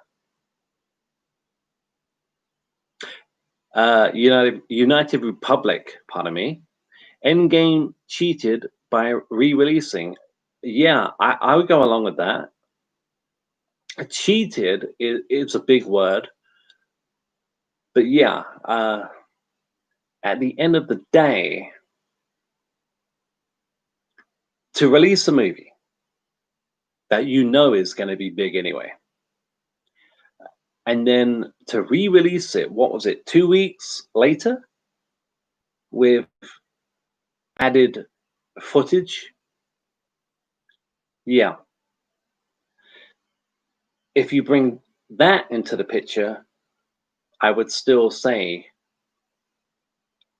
United Republic, pardon me. Endgame cheated by re-releasing. Yeah, I would go along with that. Cheated is a big word, but yeah, at the end of the day, to release a movie that you know is going to be big anyway, and then to re-release it, what was it, 2 weeks later with added footage? Yeah. If you bring that into the picture, I would still say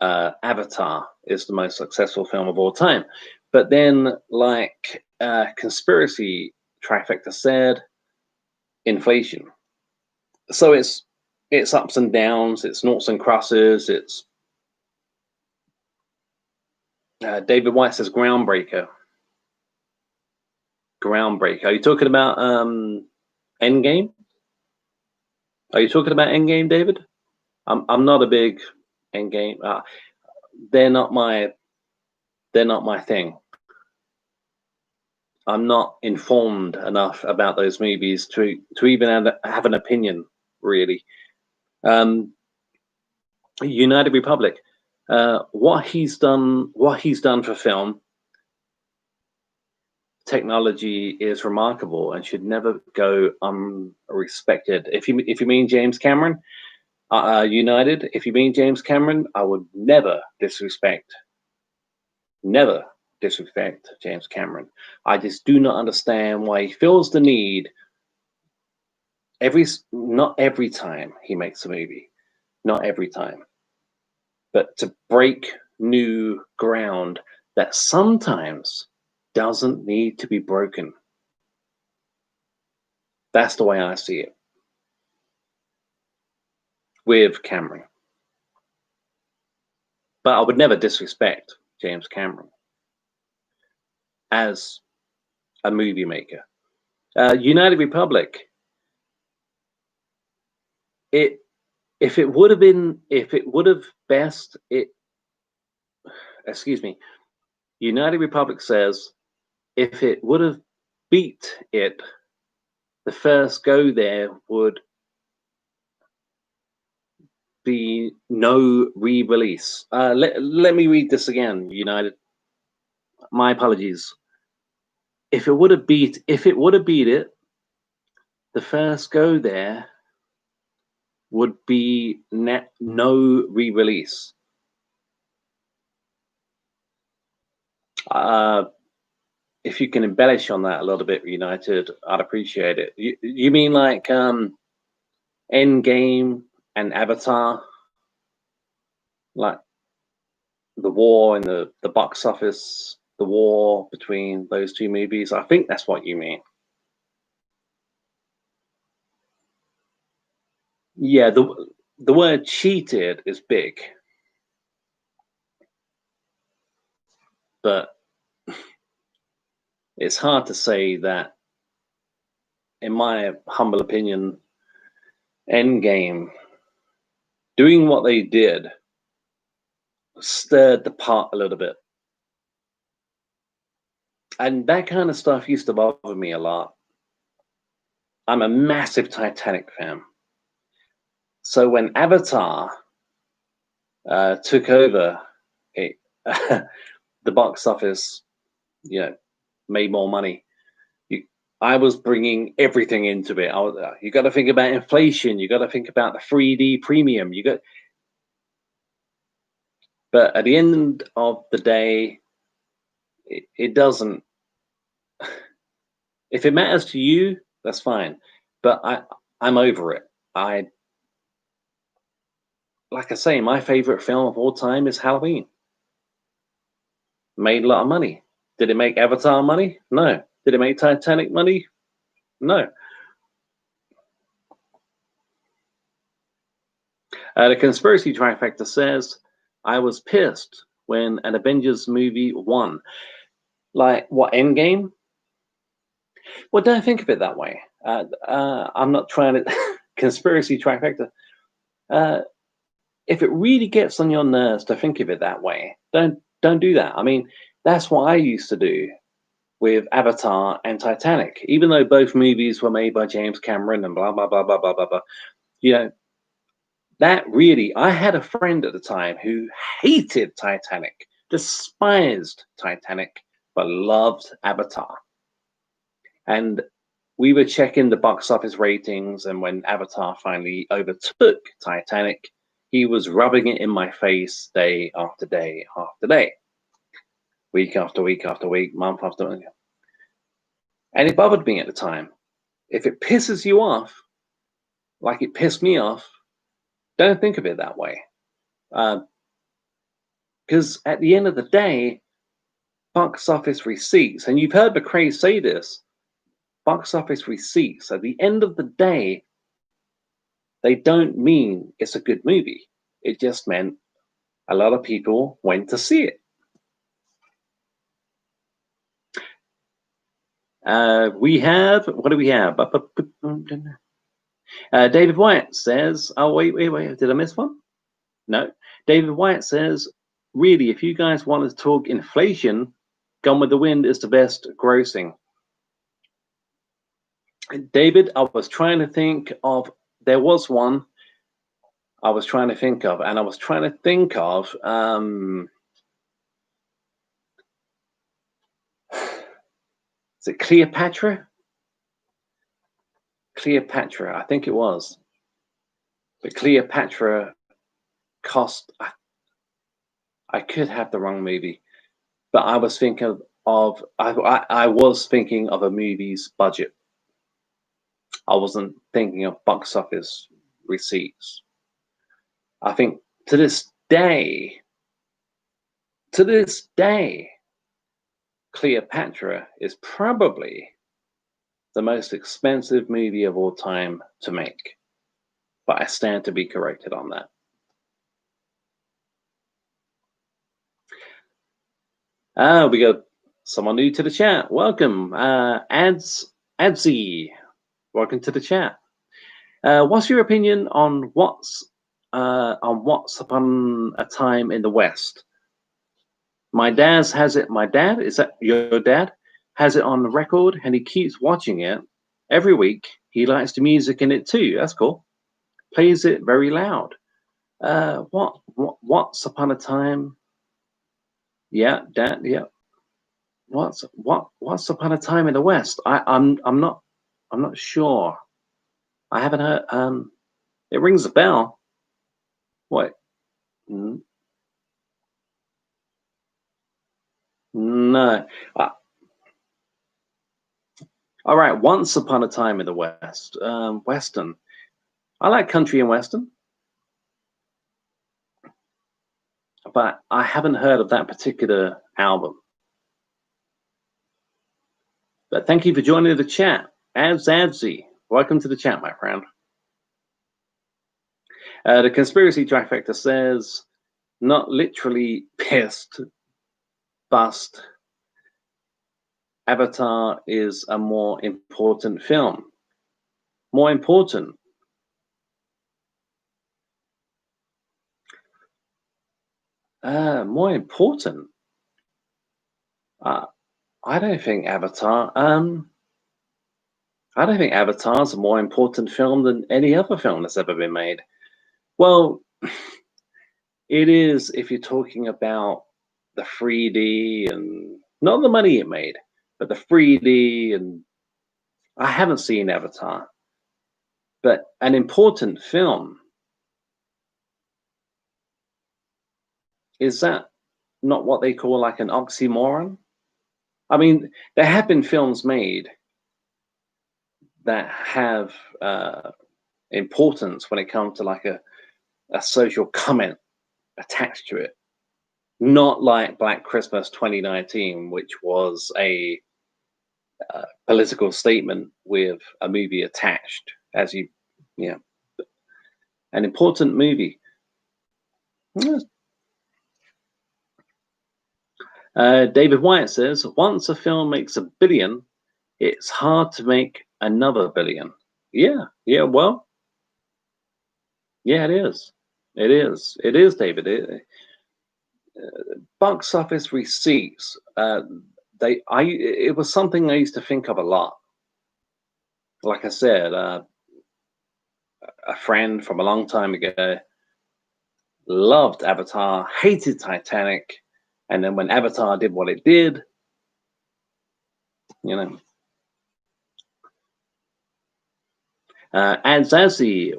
Avatar is the most successful film of all time. But then, like conspiracy trifecta said, inflation. So it's ups and downs, it's noughts and crosses, it's David White says groundbreaker. Groundbreaker. Are you talking about Endgame? Are you talking about Endgame, David? I'm not a big Endgame. They're not my thing. I'm not informed enough about those movies to even have an opinion, really. United Republic, what he's done for film, technology is remarkable and should never go unrespected. If you mean James Cameron, United, if you mean James Cameron, I would never disrespect James Cameron. I just do not understand why he feels the need not every time he makes a movie, not every time, but to break new ground that sometimes doesn't need to be broken. That's the way I see it with Cameron. But I would never disrespect James Cameron as a movie maker. United Republic, if it would have best, excuse me, United Republic says if it would have beat it, the first go there would be no re-release. Let me read this again, United. My apologies. If it would have beat it, the first go there would be no re-release. if you can embellish on that a little bit, United, I'd appreciate it. You mean like Endgame and Avatar, like the war in the box office, the war between those two movies? I think that's what you mean. Yeah, the word cheated is big, but it's hard to say that, in my humble opinion, Endgame, doing what they did, stirred the pot a little bit. And that kind of stuff used to bother me a lot. I'm a massive Titanic fan. So when Avatar took over it, the box office, made more money. I was bringing everything into it. You got to think about inflation. You got to think about the 3D premium. But at the end of the day, it doesn't. If it matters to you, that's fine. But I'm over it. Like I say, my favorite film of all time is Halloween. Made a lot of money. Did it make Avatar money? No. Did it make Titanic money? No. The conspiracy trifecta says, I was pissed when an Avengers movie won. Like, what, Endgame? Well, don't think of it that way. I'm not trying to... conspiracy trifecta. If it really gets on your nerves to think of it that way, don't do that. I mean, that's what I used to do with Avatar and Titanic. Even though both movies were made by James Cameron and blah, blah, blah, blah, blah, blah, blah. That really, I had a friend at the time who hated Titanic, despised Titanic, but loved Avatar. And we were checking the box office ratings, and when Avatar finally overtook Titanic, he was rubbing it in my face day after day after day, week after week after week, month after month. And it bothered me at the time. If it pisses you off, like it pissed me off, don't think of it that way. Because at the end of the day, box office receipts, and you've heard McRae say this, box office receipts, at the end of the day, they don't mean it's a good movie. It just meant a lot of people went to see it. We have, what do we have? David White says, oh, wait, did I miss one? No. David White says, really, if you guys want to talk inflation, Gone with the Wind is the best grossing. David, I was trying to think of, there was one I was trying to think of, and I was trying to think of, is it Cleopatra? Cleopatra, I think it was. But Cleopatra cost, I could have the wrong movie, but I was thinking I was thinking of a movie's budget. I wasn't thinking of box office receipts. I think to this day, Cleopatra is probably the most expensive movie of all time to make. But I stand to be corrected on that. We got someone new to the chat. Welcome, Adsy. Welcome to the chat. What's your opinion on Once Upon a Time in the West? My dad has it. My dad, is that your dad? Has it on the record, and he keeps watching it every week. He likes the music in it too. That's cool. Plays it very loud. Once Upon a Time? Yeah, Dad. Yeah. Once Upon a Time in the West? I'm not sure. I haven't heard. It rings a bell. What? No. All right, Once Upon a Time in the West. Western. I like country and western, but I haven't heard of that particular album. But thank you for joining the chat. Absy, welcome to the chat, my friend. The conspiracy trifecta says, not literally pissed, bust. Avatar is a more important film. More important. More important. I don't think Avatar. I don't think Avatar's a more important film than any other film that's ever been made. Well, it is if you're talking about the 3D and not the money it made, but the 3D. And I haven't seen Avatar, but an important film. Is that not what they call like an oxymoron? I mean, there have been films made that have importance when it comes to like a social comment attached to it. Not like Black Christmas 2019, which was a political statement with a movie attached, as you know, an important movie. David White says, once a film makes $1 billion, it's hard to make another $1 billion. Yeah, well, yeah, it is. It is, David. Box office receipts. It was something I used to think of a lot. Like I said, a friend from a long time ago loved Avatar, hated Titanic, and then when Avatar did what it did, you know. And Zazie,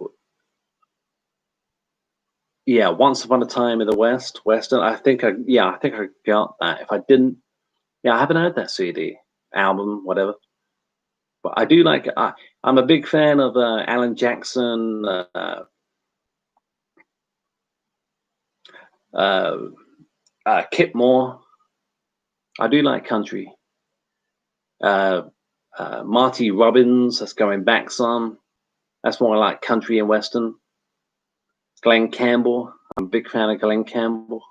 yeah, Once Upon a Time in the Western. I think I got that. If I didn't, yeah, I haven't heard that CD, album, whatever. But I do like. I'm a big fan of Alan Jackson, Kip Moore. I do like country. Marty Robbins, that's going back some. That's more like country and western. Glenn Campbell, I'm a big fan of Glenn Campbell.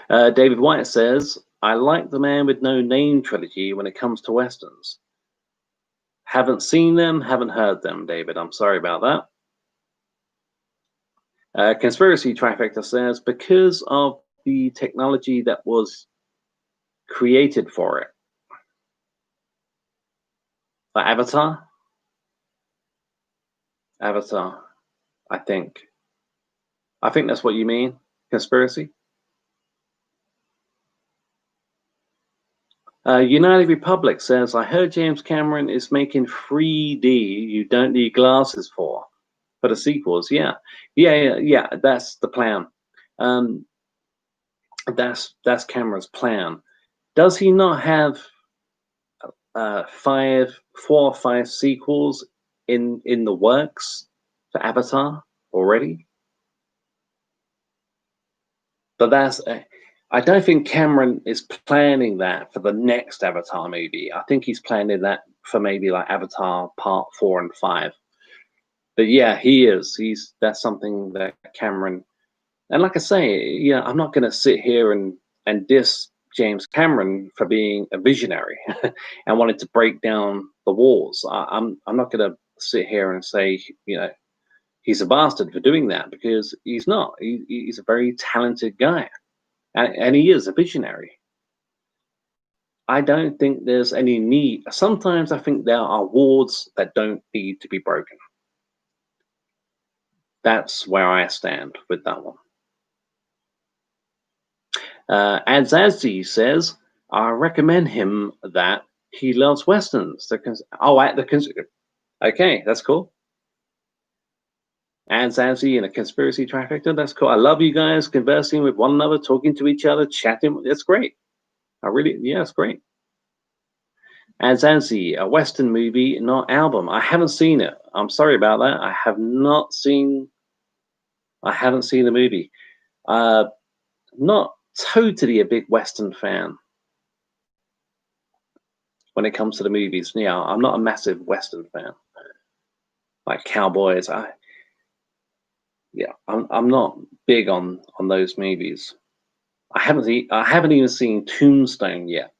David White says, I like The Man with No Name trilogy when it comes to westerns. Haven't seen them, haven't heard them, David. I'm sorry about that. Conspiracy Trifecta says, because of the technology that was created for it. Like Avatar? Avatar, I think. I think that's what you mean, conspiracy. United Republic says, I heard James Cameron is making 3D you don't need glasses for the sequels. Yeah, that's the plan. That's Cameron's plan. Does he not have 4 or 5 sequels in the works for Avatar already? But that's I don't think Cameron is planning that for the next Avatar movie. I think he's planning that for maybe like Avatar Part 4 and 5. But yeah, he is. That's something that Cameron. And like I say, I'm not going to sit here and diss James Cameron for being a visionary and wanted to break down the walls. I'm not going to sit here and say, he's a bastard for doing that, because he's not. He's a very talented guy, and he is a visionary. I don't think there's any need. Sometimes I think there are walls that don't need to be broken. That's where I stand with that one. And Zazie says, I recommend him that he loves westerns. Okay, that's cool. And Zazie in a conspiracy trifecta, that's cool. I love you guys conversing with one another, talking to each other, chatting. That's great. Yeah, it's great. Azanzi, a Western movie, not album. I haven't seen it. I'm sorry about that. I haven't seen the movie. Not totally a big Western fan when it comes to the movies. Yeah, I'm not a massive Western fan. Like cowboys, I'm not big on those movies. I haven't even seen Tombstone yet.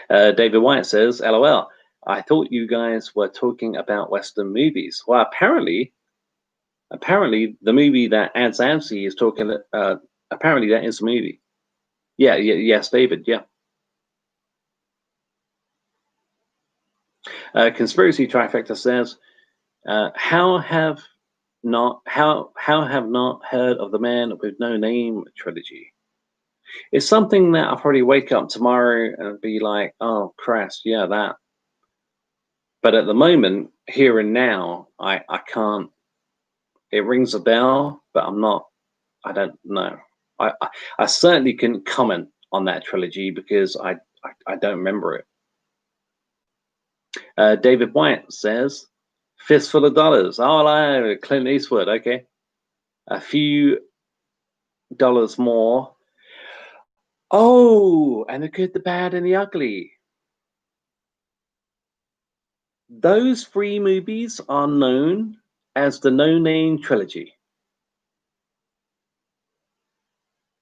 David White says, "LOL. I thought you guys were talking about Western movies." Well, apparently the movie that Azanzi is talking. Apparently that is a movie. Yeah, yes, David. Yeah. Conspiracy Trifecta says, how have not heard of the Man with No Name trilogy? It's something that I'll probably wake up tomorrow and be like, oh Christ, yeah, that. But at the moment, here and now, I can't. It rings a bell, but I don't know. I certainly can comment on that trilogy because I don't remember it. David White says, "Fistful of Dollars." Oh, Clint Eastwood. Okay, a few dollars more. Oh, and the Good, the Bad, and the Ugly. Those three movies are known as the No Name trilogy.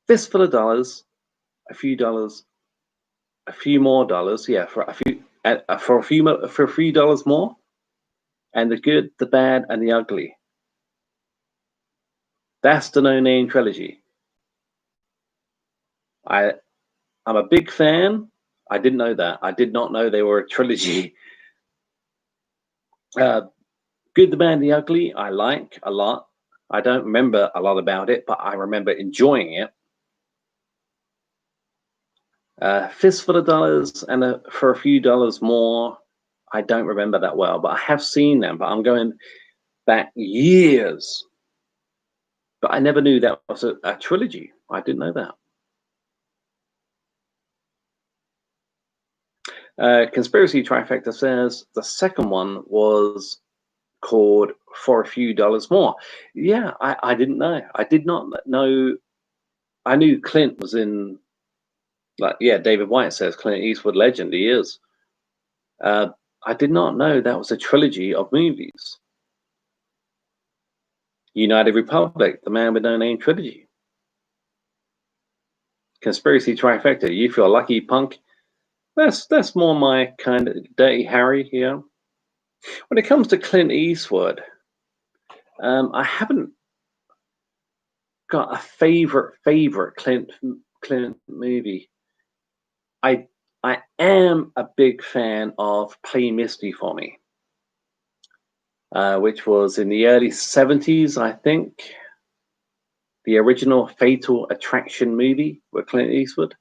Fistful of Dollars, a few dollars, a few more dollars. Yeah, for a few dollars more, and the Good, the Bad, and the Ugly. That's the No Name trilogy. I'm a big fan. I didn't know that. I did not know they were a trilogy. Good, the Bad, and the Ugly, I like a lot. I don't remember a lot about it, but I remember enjoying it. Fistful of Dollars and for a few dollars more, I don't remember that well, but I have seen them. But I'm going back years. But I never knew that was a trilogy. I didn't know that. Conspiracy Trifecta says the second one was called For a Few Dollars More. Yeah, I didn't know. I did not know. I knew Clint was in, like, yeah, David White says Clint Eastwood legend. He is. I did not know that was a trilogy of movies. United Republic, The Man with No Name trilogy. Conspiracy Trifecta, You Feel Lucky, Punk. That's more my kind of Dirty Harry here. When it comes to Clint Eastwood, I haven't got a favorite Clint movie. I am a big fan of Play Misty for Me, which was in the early 70s, I think. The original Fatal Attraction movie with Clint Eastwood.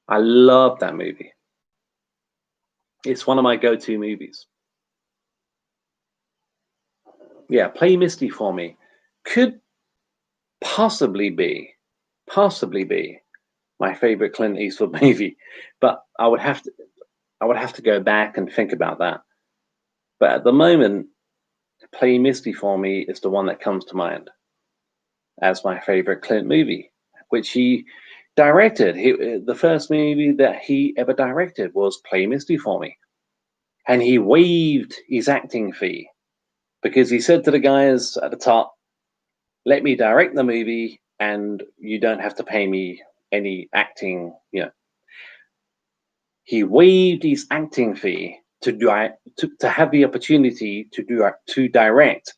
I love that movie. It's one of my go-to movies. Yeah, Play Misty for Me could possibly be my favorite Clint Eastwood movie, but I would have to go back and think about that. But at the moment, Play Misty for Me is the one that comes to mind as my favorite Clint movie, which he directed. The first movie that he ever directed was Play Misty for Me, and he waived his acting fee because he said to the guys at the top, "Let me direct the movie, and you don't have to pay me any acting." He waived his acting fee to have the opportunity to direct.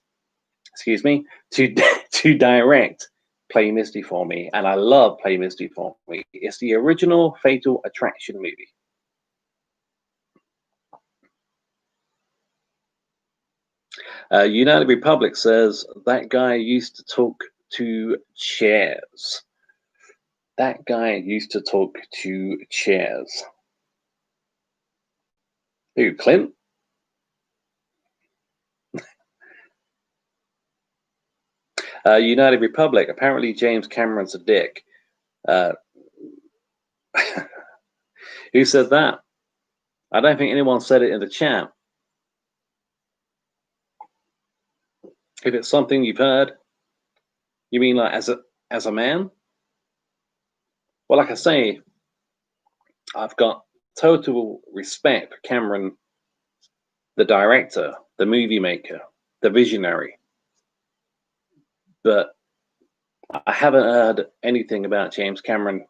Excuse me, to to direct Play Misty for Me, and I love Play Misty for Me. It's the original Fatal Attraction movie. United Republic says that guy used to talk to chairs. That guy used to talk to chairs. Who, Clint? United Republic. Apparently, James Cameron's a dick. Who said that? I don't think anyone said it in the chat. If it's something you've heard, you mean like as a man? Well, like I say, I've got total respect for Cameron, the director, the movie maker, the visionary. But I haven't heard anything about James Cameron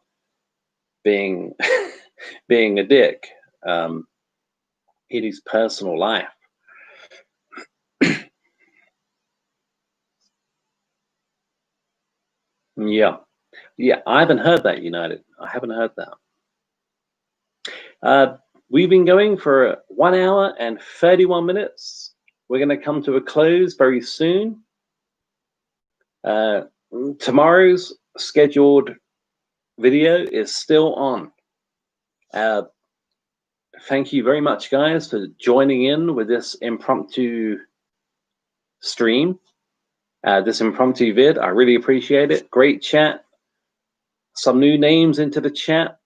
being being a dick in his personal life. Yeah, I haven't heard that, United. I haven't heard that. We've been going for 1 hour and 31 minutes. We're going to come to a close very soon. Tomorrow's scheduled video is still on. Thank you very much, guys, for joining in with this impromptu stream, this impromptu vid. I really appreciate it. Great chat. Some new names into the chat.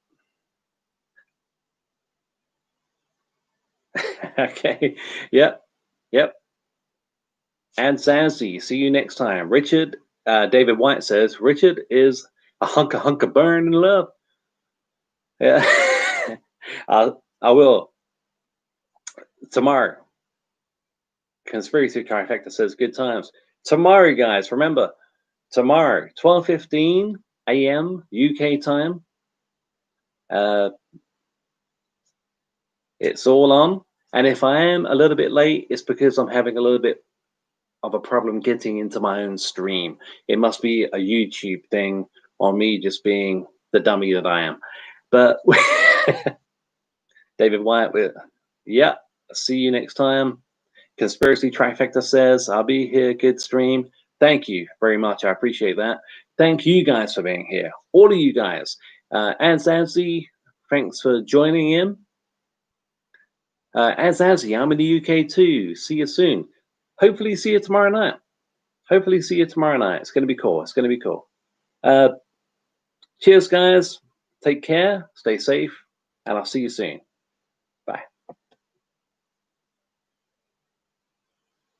Okay. Yep. And Zanzi, see you next time. Richard, David White says, Richard is a hunka burn in love. Yeah. I will. Tomorrow. Conspiracy Trifecta says, good times. Tomorrow, guys, remember, tomorrow, 12:15 a.m. UK time. It's all on. And if I am a little bit late, it's because I'm having a little bit of a problem getting into my own stream. It must be a YouTube thing or me just being the dummy that I am. But David White with, yeah, see you next time. Conspiracy Trifecta says, I'll be here, good stream. Thank you very much. I appreciate that. Thank you guys for being here. All of you guys. And Zanzi, thanks for joining in. And Zanzi, I'm in the UK too. See you soon. Hopefully see you tomorrow night. It's going to be cool. Cheers, guys. Take care. Stay safe. And I'll see you soon.